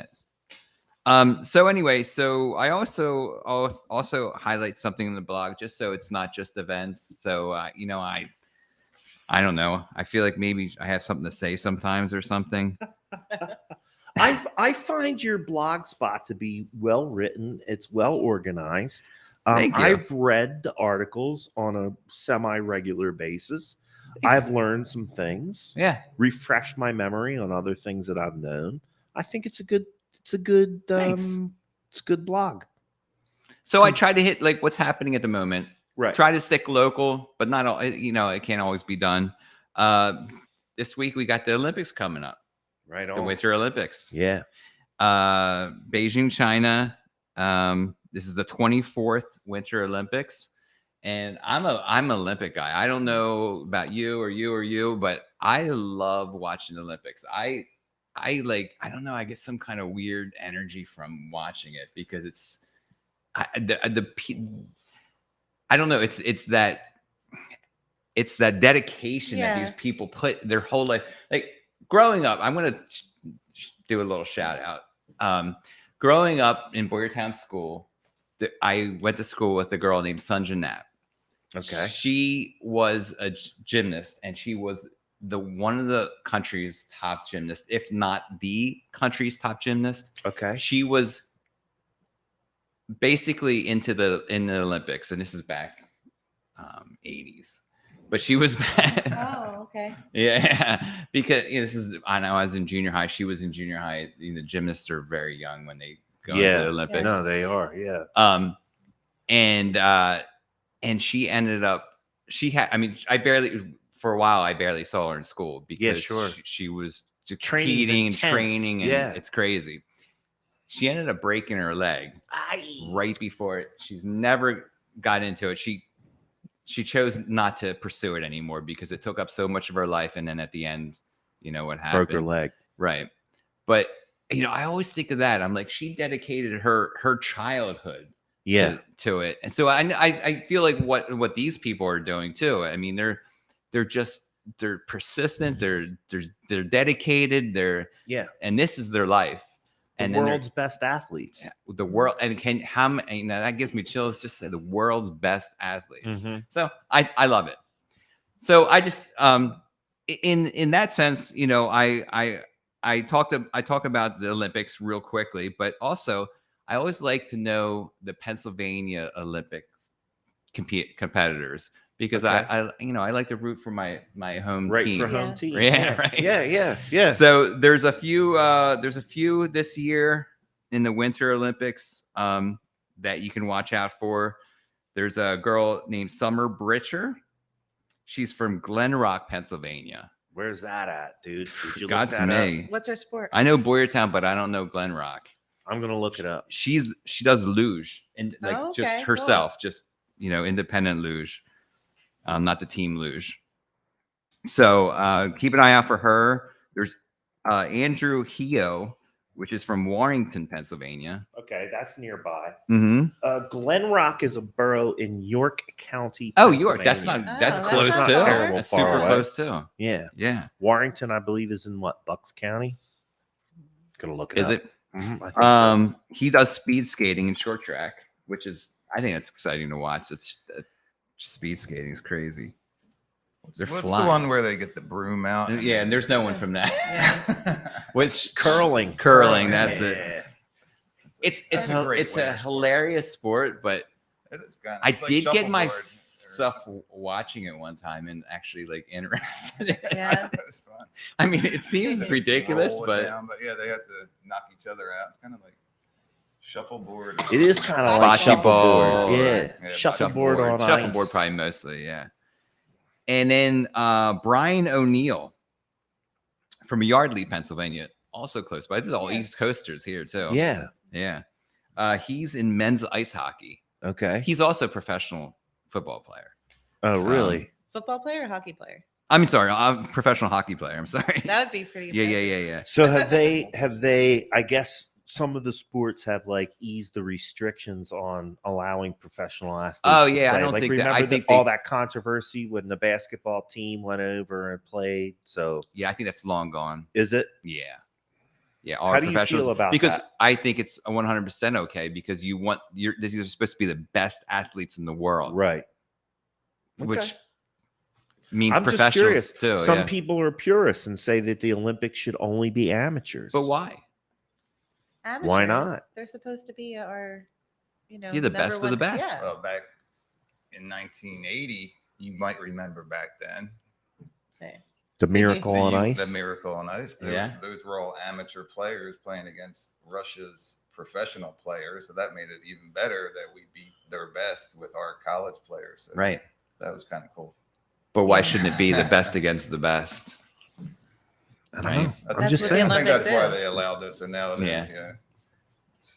that. So anyway, so I also highlight something in the blog, just so it's not just events. So I don't know. I feel like maybe I have something to say sometimes or something. I find your blog spot to be well written. It's well organized. Thank you. I've read the articles on a semi-regular basis. I've learned some things. Yeah. Refreshed my memory on other things that I've known. I think it's a good it's a good blog. So I try to hit like what's happening at the moment. Right. Try to stick local, but not all, you know, it can't always be done. This week we got the Olympics coming up. Right on. The Winter Olympics. Yeah. Beijing, China. This is the 24th Winter Olympics. And I'm an Olympic guy. I don't know about you, but I love watching the Olympics. I don't know, I get some kind of weird energy from watching it because it's I don't know, it's that dedication that these people put their whole life. Like growing up, I'm going to do a little shout out. Growing up in Boyertown school, I went to school with a girl named Sunja Knapp. Okay. She was a gymnast, and she was one of the country's top gymnasts, if not the country's top gymnast. Okay. She was basically in the Olympics, and this is back 80s. But she was back. Oh, okay. Yeah, because I know I was in junior high. She was in junior high. You know, gymnasts are very young when they go into the Olympics. No, they are. Yeah. And she ended up. For a while I barely saw her in school because she was competing and training, and it's crazy. She ended up breaking her leg right before it. She's never got into it. She chose not to pursue it anymore because it took up so much of her life. And then at the end, you know what happened? Broke her leg. Right. But, you know, I always think of that. I'm like, she dedicated her childhood to it. And so I feel like what these people are doing too. I mean, they're persistent. They're dedicated. And this is their life. The world's best athletes. The world, and that gives me chills. Just say the world's best athletes. Mm-hmm. So I love it. So I just in that sense, you know, I talk about the Olympics real quickly, but also I always like to know the Pennsylvania Olympic competitors because I like to root for my home team. For home team. Yeah, right. Yeah. So there's a few this year in the Winter Olympics that you can watch out for. There's a girl named Summer Britcher. She's from Glen Rock, Pennsylvania. Where's that at, dude? Did you God look to that me. up? What's her sport? I know Boyertown, but I don't know Glen Rock. I'm gonna look it up. She does luge and just herself, just independent luge, not the team luge. So keep an eye out for her. There's Andrew Heo, which is from Warrington, Pennsylvania. Okay, that's nearby. Mm-hmm. Glen Rock is a borough in York County. Oh, York. That's close too. Terrible That's far super away. close too. Yeah. Warrington, I believe, is in Bucks County. Gonna look it up. Is it? Mm-hmm, I think so. He does speed skating and short track, which is, I think that's exciting to watch. Speed skating is crazy. What's the one where they get the broom out? Yeah, and there's no one from that. Yeah. Which curling. That's it. It's a hilarious sport, but I did get myself watching it one time and actually interested. Yeah, it was fun. I mean, it seems ridiculous, but yeah, they have to knock each other out. It's kind of like shuffleboard. It is kind of like shuffleboard. Yeah, shuffleboard on ice. Shuffleboard probably mostly, yeah. And then Brian O'Neill from Yardley, Pennsylvania, also close by. This is all East Coasters here too. Yeah. He's in men's ice hockey. Okay. He's also a professional football player. Oh, really? Football player or hockey player? I'm sorry, I'm a professional hockey player. I'm sorry. That would be pretty. Yeah. So have they? I guess some of the sports have eased the restrictions on allowing professional athletes. Oh yeah, to play. I don't think remember that. I think all that controversy when the basketball team went over and played. So yeah, I think that's long gone. Is it? Yeah. How do you feel about because that? I think it's 100% okay because these are supposed to be the best athletes in the world, right? Which means I'm professionals just curious. too. Some people are purists and say that the Olympics should only be amateurs. But why? Amateurs, Why not? They're supposed to be our, You're the best of the best. Yeah. Well, back in 1980, you might remember back then. Okay. The Miracle on Ice. The Miracle on Ice. Those were all amateur players playing against Russia's professional players. So that made it even better that we beat their best with our college players. So right. That was kind of cool. But why shouldn't it be the best against the best? I don't know. I'm just saying. I think that's why they allowed this. And now it is,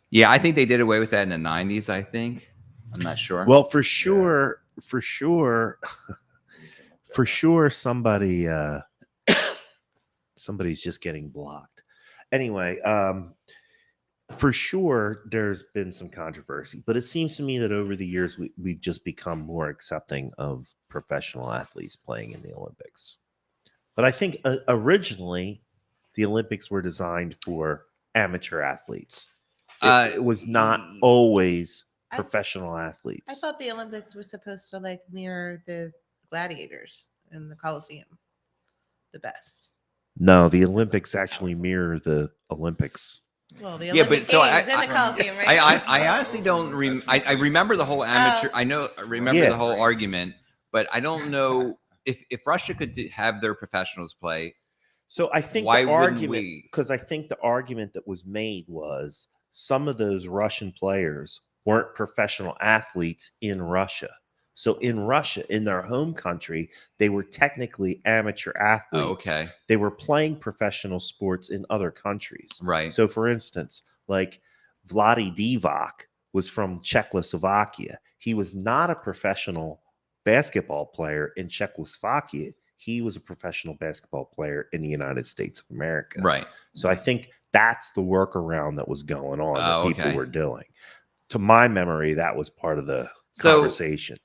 Yeah, I think they did away with that in the 90s, I think. I'm not sure. Well, for sure, somebody's just getting blocked. Anyway, for sure, there's been some controversy, but it seems to me that over the years, we've just become more accepting of professional athletes playing in the Olympics. But I think originally the Olympics were designed for amateur athletes. It was not always professional athletes. I thought the Olympics were supposed to like mirror the gladiators in the Coliseum the best. No, the Olympics actually mirror the Olympics. Well, the Olympic Games in the Coliseum, right? I honestly don't. I remember the whole amateur. I remember the whole argument, but I don't know if Russia could have their professionals play. So I think the argument, because I think the argument that was made was some of those Russian players weren't professional athletes in Russia. So in Russia, in their home country, they were technically amateur athletes. Oh, okay. They were playing professional sports in other countries. Right. So for instance, like Vlade Divac was from Czechoslovakia. He was not a professional basketball player in Czechoslovakia. He was a professional basketball player in the United States of America. Right. So I think that's the workaround that was going on that people were doing. To my memory, that was part of the conversation.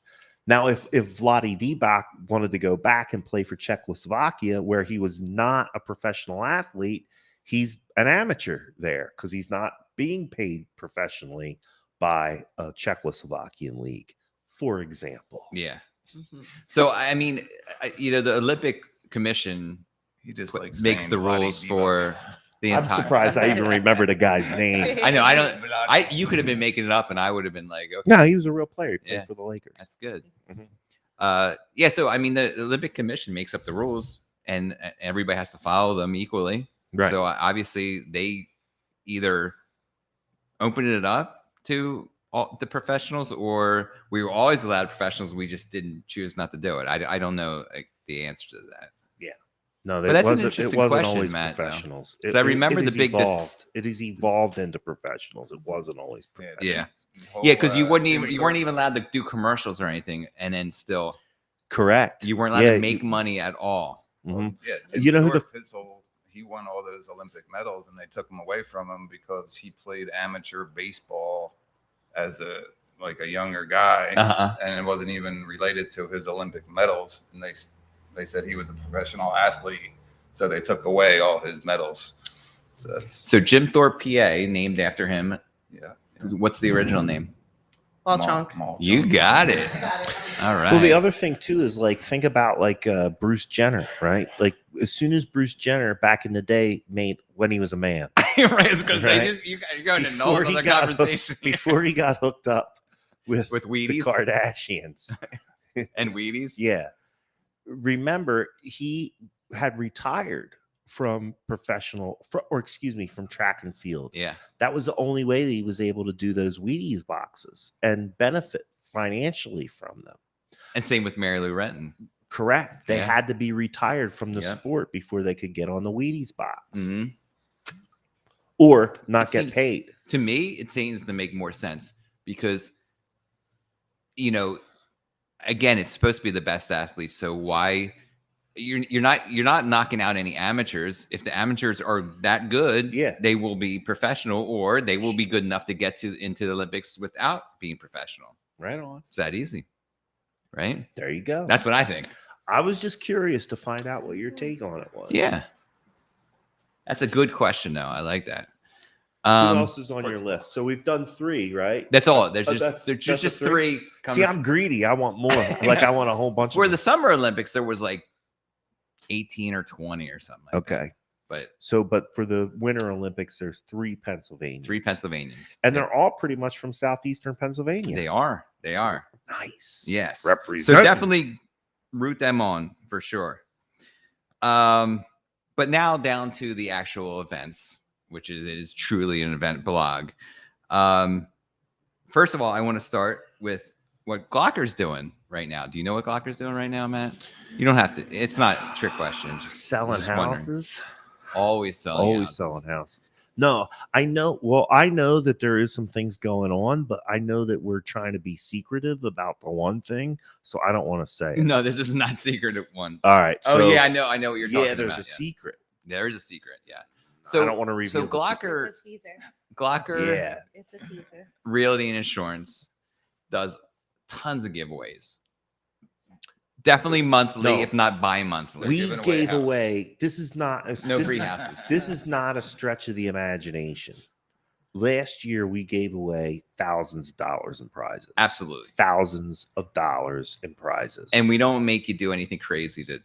Now, if Vlade Divac wanted to go back and play for Czechoslovakia, where he was not a professional athlete, he's an amateur there because he's not being paid professionally by a Czechoslovakian league, for example. Yeah. Mm-hmm. So, I mean, the Olympic Commission makes the rules for the entire. I'm surprised I even remember the guy's name. I know. You could have been making it up, and I would have been like, okay. No, he was a real player. He played for the Lakers. That's good. Mm-hmm. So I mean, the Olympic Commission makes up the rules, and everybody has to follow them equally. Right. So obviously, they either opened it up to all the professionals, or we were always allowed professionals. We just didn't choose not to do it. I don't know the answer to that. Yeah. No, but that's an it interesting wasn't question, always Matt, professionals. Because I remember the big evolved. It has evolved into professionals. It wasn't always professionals. Yeah, because you weren't even allowed to do commercials or anything, and then still correct. You weren't allowed to make money at all. Mm-hmm. Yeah, you know who he won all those Olympic medals, and they took him away from him because he played amateur baseball as a younger guy, and it wasn't even related to his Olympic medals. And they said he was a professional athlete, so they took away all his medals. So Jim Thorpe, PA, named after him. Yeah. What's the original name? Malchunk. You got it. All right. Well, the other thing too is think about Bruce Jenner, right? Like as soon as Bruce Jenner back in the day when he was a man, right? Because you're going to know another conversation before he got hooked up with Wheaties, the Kardashians, and Wheaties. Yeah. Remember, he had retired from from track and field. Yeah. That was the only way that he was able to do those Wheaties boxes and benefit financially from them. And same with Mary Lou Retton. Correct. They had to be retired from the sport before they could get on the Wheaties box. Or not get paid. To me, it seems to make more sense because, again, it's supposed to be the best athletes. So why you're not knocking out any amateurs. If the amateurs are that good, they will be professional, or they will be good enough to get into the Olympics without being professional. Right on. It's that easy. Right? There you go. That's what I think. I was just curious to find out what your take on it was. Yeah. That's a good question, though. I like that. Who else is on your list? So we've done 3, right? That's all. There's just 3. See, I'm greedy. I want more. I want a whole bunch. For the Summer Olympics, there was 18 or 20 or something. Okay. But for the Winter Olympics, there's 3 Pennsylvanians. 3 Pennsylvanians. And they're all pretty much from southeastern Pennsylvania. They are. Nice. Yes. Represent. So definitely root them on for sure. But now down to the actual events, which is truly an event blog. First of all, I want to start with what Glocker's doing right now. Do you know what Glocker's doing right now, Matt? You don't have to. It's not a trick question. Selling houses. Always selling houses. No, I know. Well, I know that there is some things going on, but I know that we're trying to be secretive about the one thing, so I don't want to say it. No, this is not secretive one. All right. So, I know what you're talking about. Yeah, there's a secret. There is a secret. Yeah. So I don't want to reveal. So Glocker, yeah, it's a teaser. Realty and Insurance does tons of giveaways. Definitely monthly, if not bi-monthly. We gave away. This is not free houses. This is not a stretch of the imagination. Last year, we gave away thousands of dollars in prizes. Absolutely, thousands of dollars in prizes. And we don't make you do anything crazy to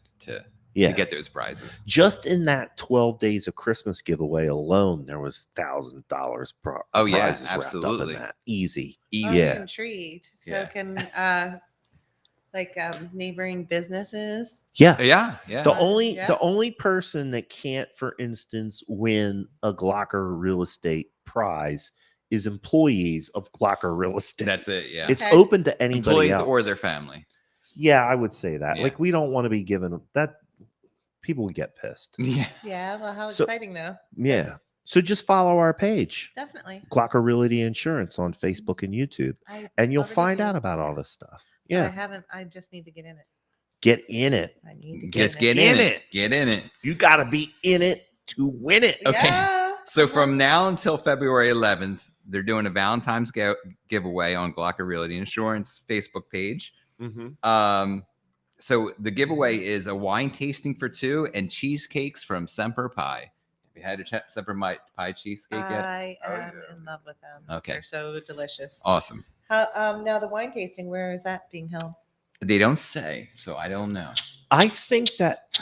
get those prizes. Just in that 12 days of Christmas giveaway alone, there was $1,000 prizes absolutely. wrapped up in that. Easy. I'm intrigued. So can neighboring businesses? Yeah. The only person that can't, for instance, win a Glocker real estate prize is employees of Glocker real estate. That's it. Yeah. It's open to anybody else or their family. Yeah, I would say that. Like, we don't want to be given that. People would get pissed. Yeah. Well, how exciting though. Yeah. So just follow our page. Definitely. Glocker Realty Insurance on Facebook and YouTube. And you'll find out about all this stuff. Yeah. I haven't. I just need to get in it. Get in it. I need to get in it. Get in it. You got to be in it to win it. Okay. Yeah. So from now until February 11th, they're doing a Valentine's giveaway on Glocker Realty Insurance Facebook page. Mm-hmm. So the giveaway is a wine tasting for 2 and cheesecakes from Semper Pie. Have you had a Semper Pie cheesecake yet? I am in love with them. Okay. They're so delicious. Awesome. Now the wine tasting, where is that being held? They don't say, so I don't know. I think that.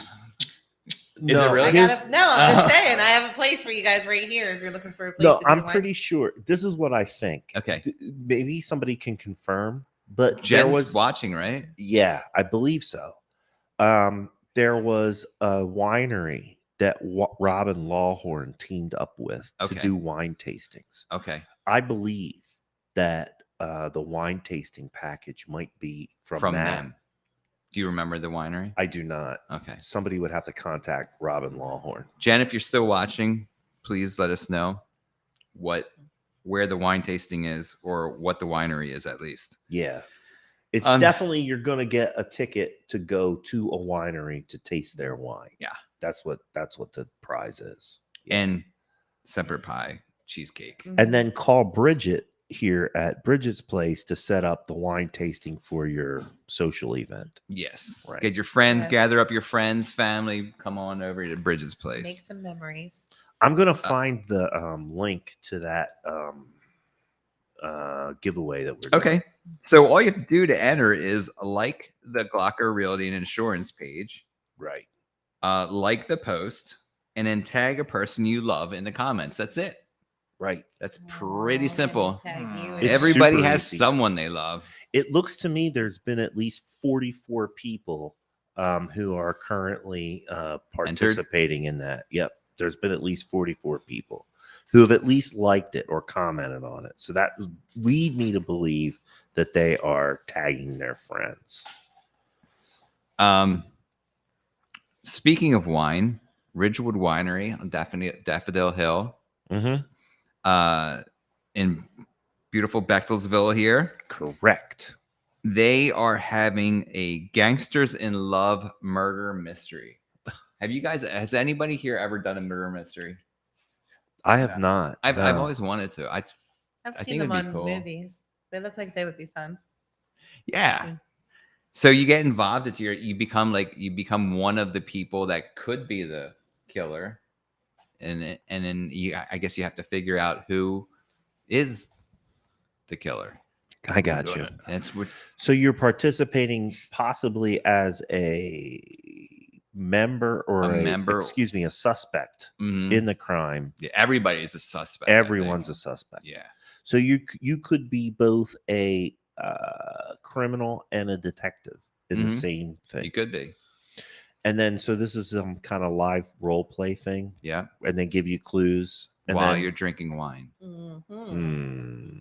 Is it really? I'm just saying. I have a place for you guys right here if you're looking for a place. I'm pretty sure. This is what I think. Okay. Maybe somebody can confirm. But Jen's there was watching, right? Yeah, I believe so. There was a winery that Robin Lawhorn teamed up with to do wine tastings. Okay. I believe that the wine tasting package might be from them. Do you remember the winery? I do not. Okay. Somebody would have to contact Robin Lawhorn. Jen, if you're still watching, please let us know where the wine tasting is or what the winery is at least. Yeah. It's definitely, you're going to get a ticket to go to a winery to taste their wine. Yeah. That's what the prize is. And Semper Pie cheesecake. And then call Bridget here at Bridget's place to set up the wine tasting for your social event. Yes. Right. Get your friends, gather up your friends, family, come on over to Bridget's place. Make some memories. I'm going to find the link to that giveaway that we're doing. Okay. So all you have to do to enter is like the Glocker Realty and Insurance page. Right. Like the post and then tag a person you love in the comments. That's it. Right. That's pretty simple. Everybody has someone they love. It looks to me there's been at least 44 people who are currently participating in that. Yep. There's been at least 44 people who have at least liked it or commented on it. So that lead me to believe that they are tagging their friends. Speaking of wine, Ridgewood Winery on Daffodil Hill. In beautiful Bechtelsville here. Correct. They are having a Gangsters in Love murder mystery. Has anybody here ever done a murder mystery? I have not. I've always wanted to. I've seen them on movies. They look like they would be fun. Yeah. So you get involved. You become one of the people that could be the killer, and then I guess you have to figure out who is the killer. I got you. That's what. So you're participating possibly as a member or a suspect in the crime. Yeah, everybody is a suspect. Everyone's a suspect. Yeah. So you could be both a criminal and a detective in the same thing. You could be. And then, so this is some kind of live role play thing. Yeah. And they give you clues. And while then, you're drinking wine. Mm-hmm.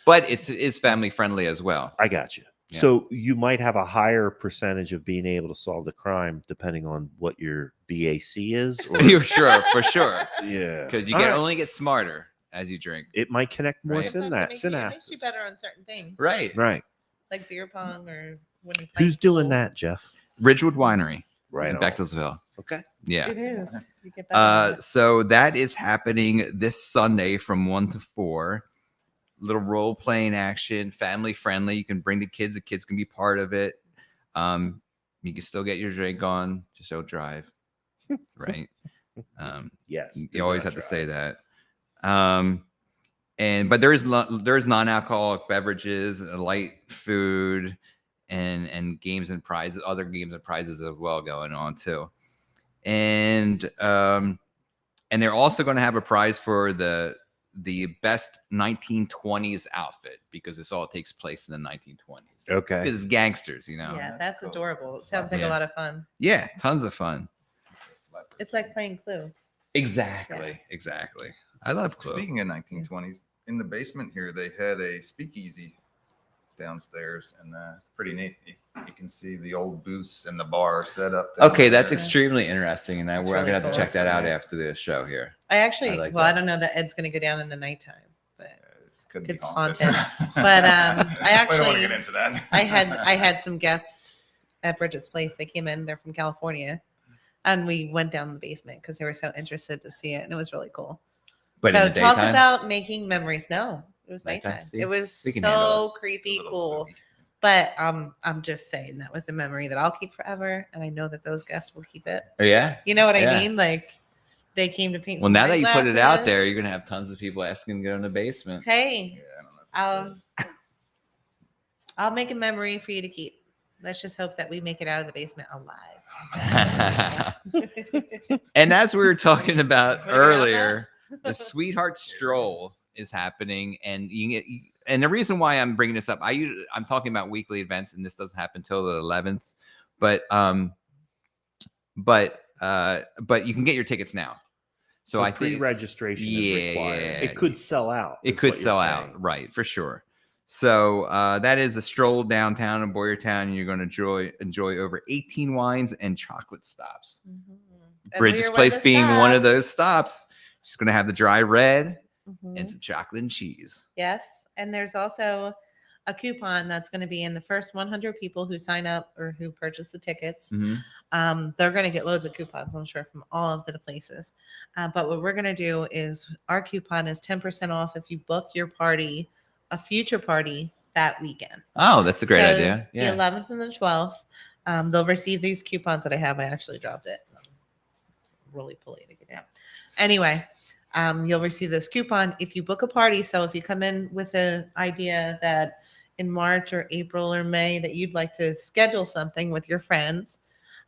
But it's family friendly as well. I got you. Yeah. So you might have a higher percentage of being able to solve the crime depending on what your BAC is. Or... You're sure, for sure. Yeah. Because you only get smarter as you drink. It might connect more synapses. It makes you better on certain things. Right. Like beer pong or when you play. Who's doing that, Jeff? Ridgewood Winery. Right. In Bechtelsville. Okay. Yeah. It is. You get so that is happening this Sunday from 1 to 4. Little role playing action, family friendly. You can bring the kids. The kids can be part of it. You can still get your drink on. Just don't drive. Right. Yes. You always have to say that. But there's non-alcoholic beverages, light food, and games and prizes, other games and prizes as well going on too. And they're also going to have a prize for the best 1920s outfit, because this all takes place in the 1920s. Okay. It's gangsters, you know. Yeah, that's adorable. It sounds like a lot of fun. Yeah, tons of fun. It's like playing Clue. Exactly. I love Clue. Speaking of 1920s, in the basement here, they had a speakeasy downstairs, and it's pretty neat. You can see the old booths and the bar set up. Okay, that's extremely interesting, and we're really gonna have to cool. check that out after the show here. I actually, I don't know that Ed's gonna go down in the nighttime, but it's haunted. But I actually don't want to get into that. I had some guests at Bridget's place. They came in. They're from California, and we went down in the basement because they were so interested to see it, and it was really cool. But so in the daytime? Talk about making memories. No, it was nighttime. It was so creepy, cool. Spooky. But I'm just saying that was a memory that I'll keep forever, and I know that those guests will keep it. Oh, yeah, you know what I mean? Like they came to paint. Well, now that you put it out there, you're gonna have tons of people asking to go in the basement. Hey, I'll make a memory for you to keep. Let's just hope that we make it out of the basement alive. And as we were talking about earlier, the Sweetheart Stroll is happening, and and the reason why I'm bringing this up, I'm talking about weekly events, and this doesn't happen until the 11th, but you can get your tickets now. So I think pre-registration is required. It could sell out. It could sell out, right, for sure. So that is a stroll downtown in Boyertown, and you're going to enjoy over 18 wines and chocolate stops. Mm-hmm. Bridget's place being one of those stops. She's going to have the dry red and some chocolate and cheese. Yes, and there's also a coupon that's going to be in the first 100 people who sign up or who purchase the tickets. Mm-hmm. They're going to get loads of coupons, I'm sure, from all of the places. But what we're going to do is our coupon is 10% off if you book your party, a future party that weekend. Oh, that's a great idea. Yeah. The 11th and the 12th, they'll receive these coupons that I have. I actually dropped it. I'm really polite to get out. Anyway, you'll receive this coupon if you book a party. So if you come in with an idea that in March or April or May that you'd like to schedule something with your friends,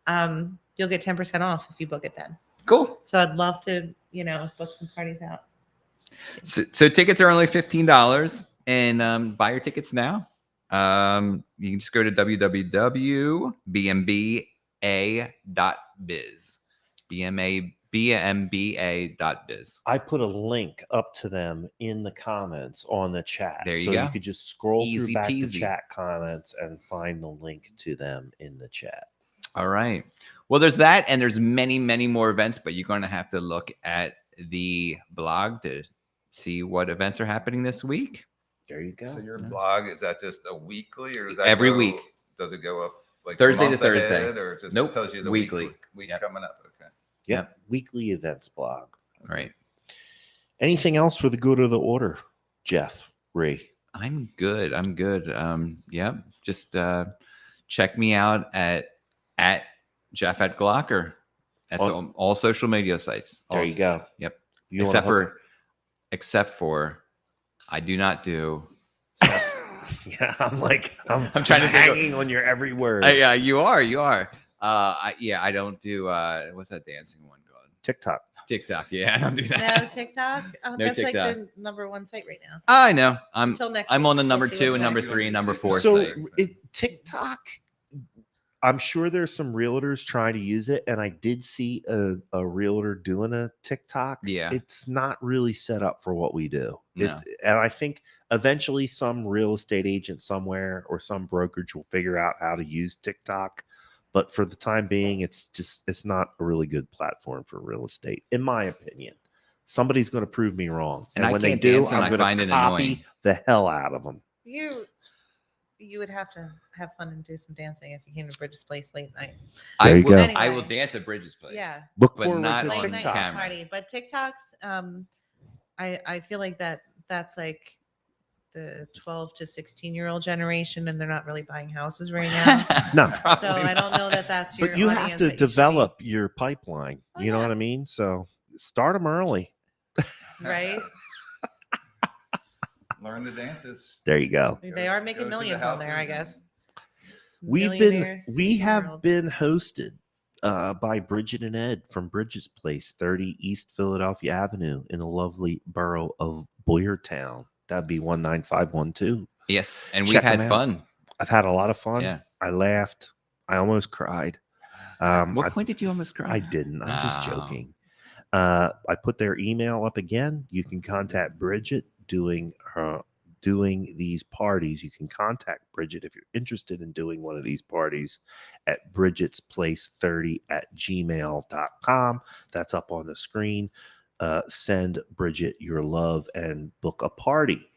you'll get 10% off if you book it then. Cool. So I'd love to, book some parties out. So tickets are only $15, and buy your tickets now. You can just go to www.bmba.biz. bmba.biz. I put a link up to them in the comments on the chat. There you go. You could just scroll Easy through back peasy. to chat comments and find the link to them in the chat. All right. Well, there's that, and there's many, many more events, but you're going to have to look at the blog to see what events are happening this week. There you go. So your blog, is that just a weekly, or is that every week? Does it go up like Thursday to Thursday, or just nope, tells you the weekly week coming up? Okay. Yep. Weekly events blog. All right. Anything else for the good of the order, Jeff? Ray? I'm good. Yep. Just check me out at Jeff at Glocker. That's all social media sites. There you go. Yep. Except for I do not do. Yeah, I'm trying to think hanging on your every word. Yeah, you are. I don't do what's that dancing one called? TikTok. Yeah, I don't do that. No TikTok. Oh, No that's TikTok. like the #1 site right now. I know. Until next I'm week, on the number we'll see 2 what's and number next. 3 and number 4 So site. TikTok, I'm sure there's some realtors trying to use it, and I did see a realtor doing a TikTok. Yeah. It's not really set up for what we do. No. And I think eventually some real estate agent somewhere or some brokerage will figure out how to use TikTok. But for the time being, it's not a really good platform for real estate, in my opinion. Somebody's going to prove me wrong. And when I they can't do, dance and I'm I going find to it copy annoying. the hell out of them. You would have to have fun and do some dancing if you came to Bridget's place late night. There you go. I will dance at Bridget's place. Yeah. Look But forward not to on Late night camera. party. But TikToks, I feel like that's like the 12 to 16-year-old generation, and they're not really buying houses right now. No. So I don't know that that's your But you have audience to that you should be- develop your pipeline. Oh, You know yeah. what I mean? So start them early. right? Learn the dances. There you go. They are Go making to the millions on there, I houses guess. We Millionaires, have 16-year-olds. been hosted by Bridget and Ed from Bridget's Place, 30 East Philadelphia Avenue in the lovely borough of Boyertown. That'd be 19512. Yes, and Check we've had 'em out. fun. I've had a lot of fun. Yeah. I laughed. I almost cried. What point did you almost cry? I didn't. I'm just Oh. joking. I put their email up again. You can contact Bridget doing these parties. You can contact Bridget if you're interested in doing one of these parties at bridgetsplace30@gmail.com. That's up on the screen. Send Bridget your love and book a party.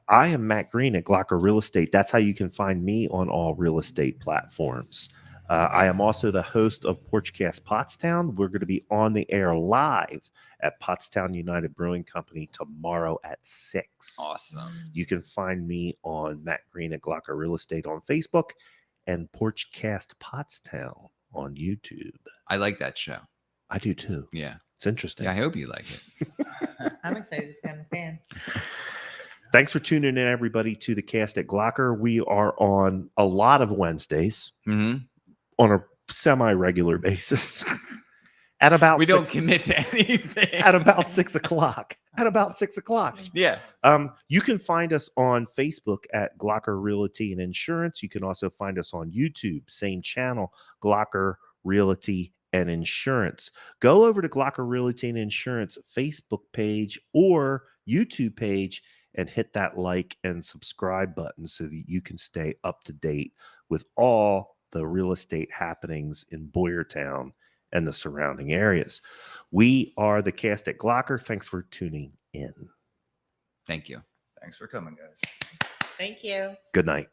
I am Matt Green at Glocker Real Estate. That's how you can find me on all real estate platforms. I am also the host of Porchcast Pottstown. We're going to be on the air live at Pottstown United Brewing Company tomorrow at 6. Awesome. You can find me on Matt Green at Glocker Real Estate on Facebook and Porchcast Pottstown on YouTube. I like that show. I do too. Yeah. It's interesting. Yeah, I hope you like it. I'm excited to become a fan. Thanks for tuning in, everybody, to the cast at Glocker. We are on a lot of Wednesdays Mm-hmm. on a semi-regular basis. At about We don't commit to anything. at about 6 o'clock. At about 6 o'clock. Yeah. You can find us on Facebook at Glocker Realty and Insurance. You can also find us on YouTube, same channel, Glocker Realty and Insurance. Go over to Glocker Realty and Insurance Facebook page or YouTube page and hit that like and subscribe button so that you can stay up to date with all the real estate happenings in Boyertown and the surrounding areas. We are the cast at Glocker. Thanks for tuning in. Thank you. Thanks for coming, guys. Thank you. Good night.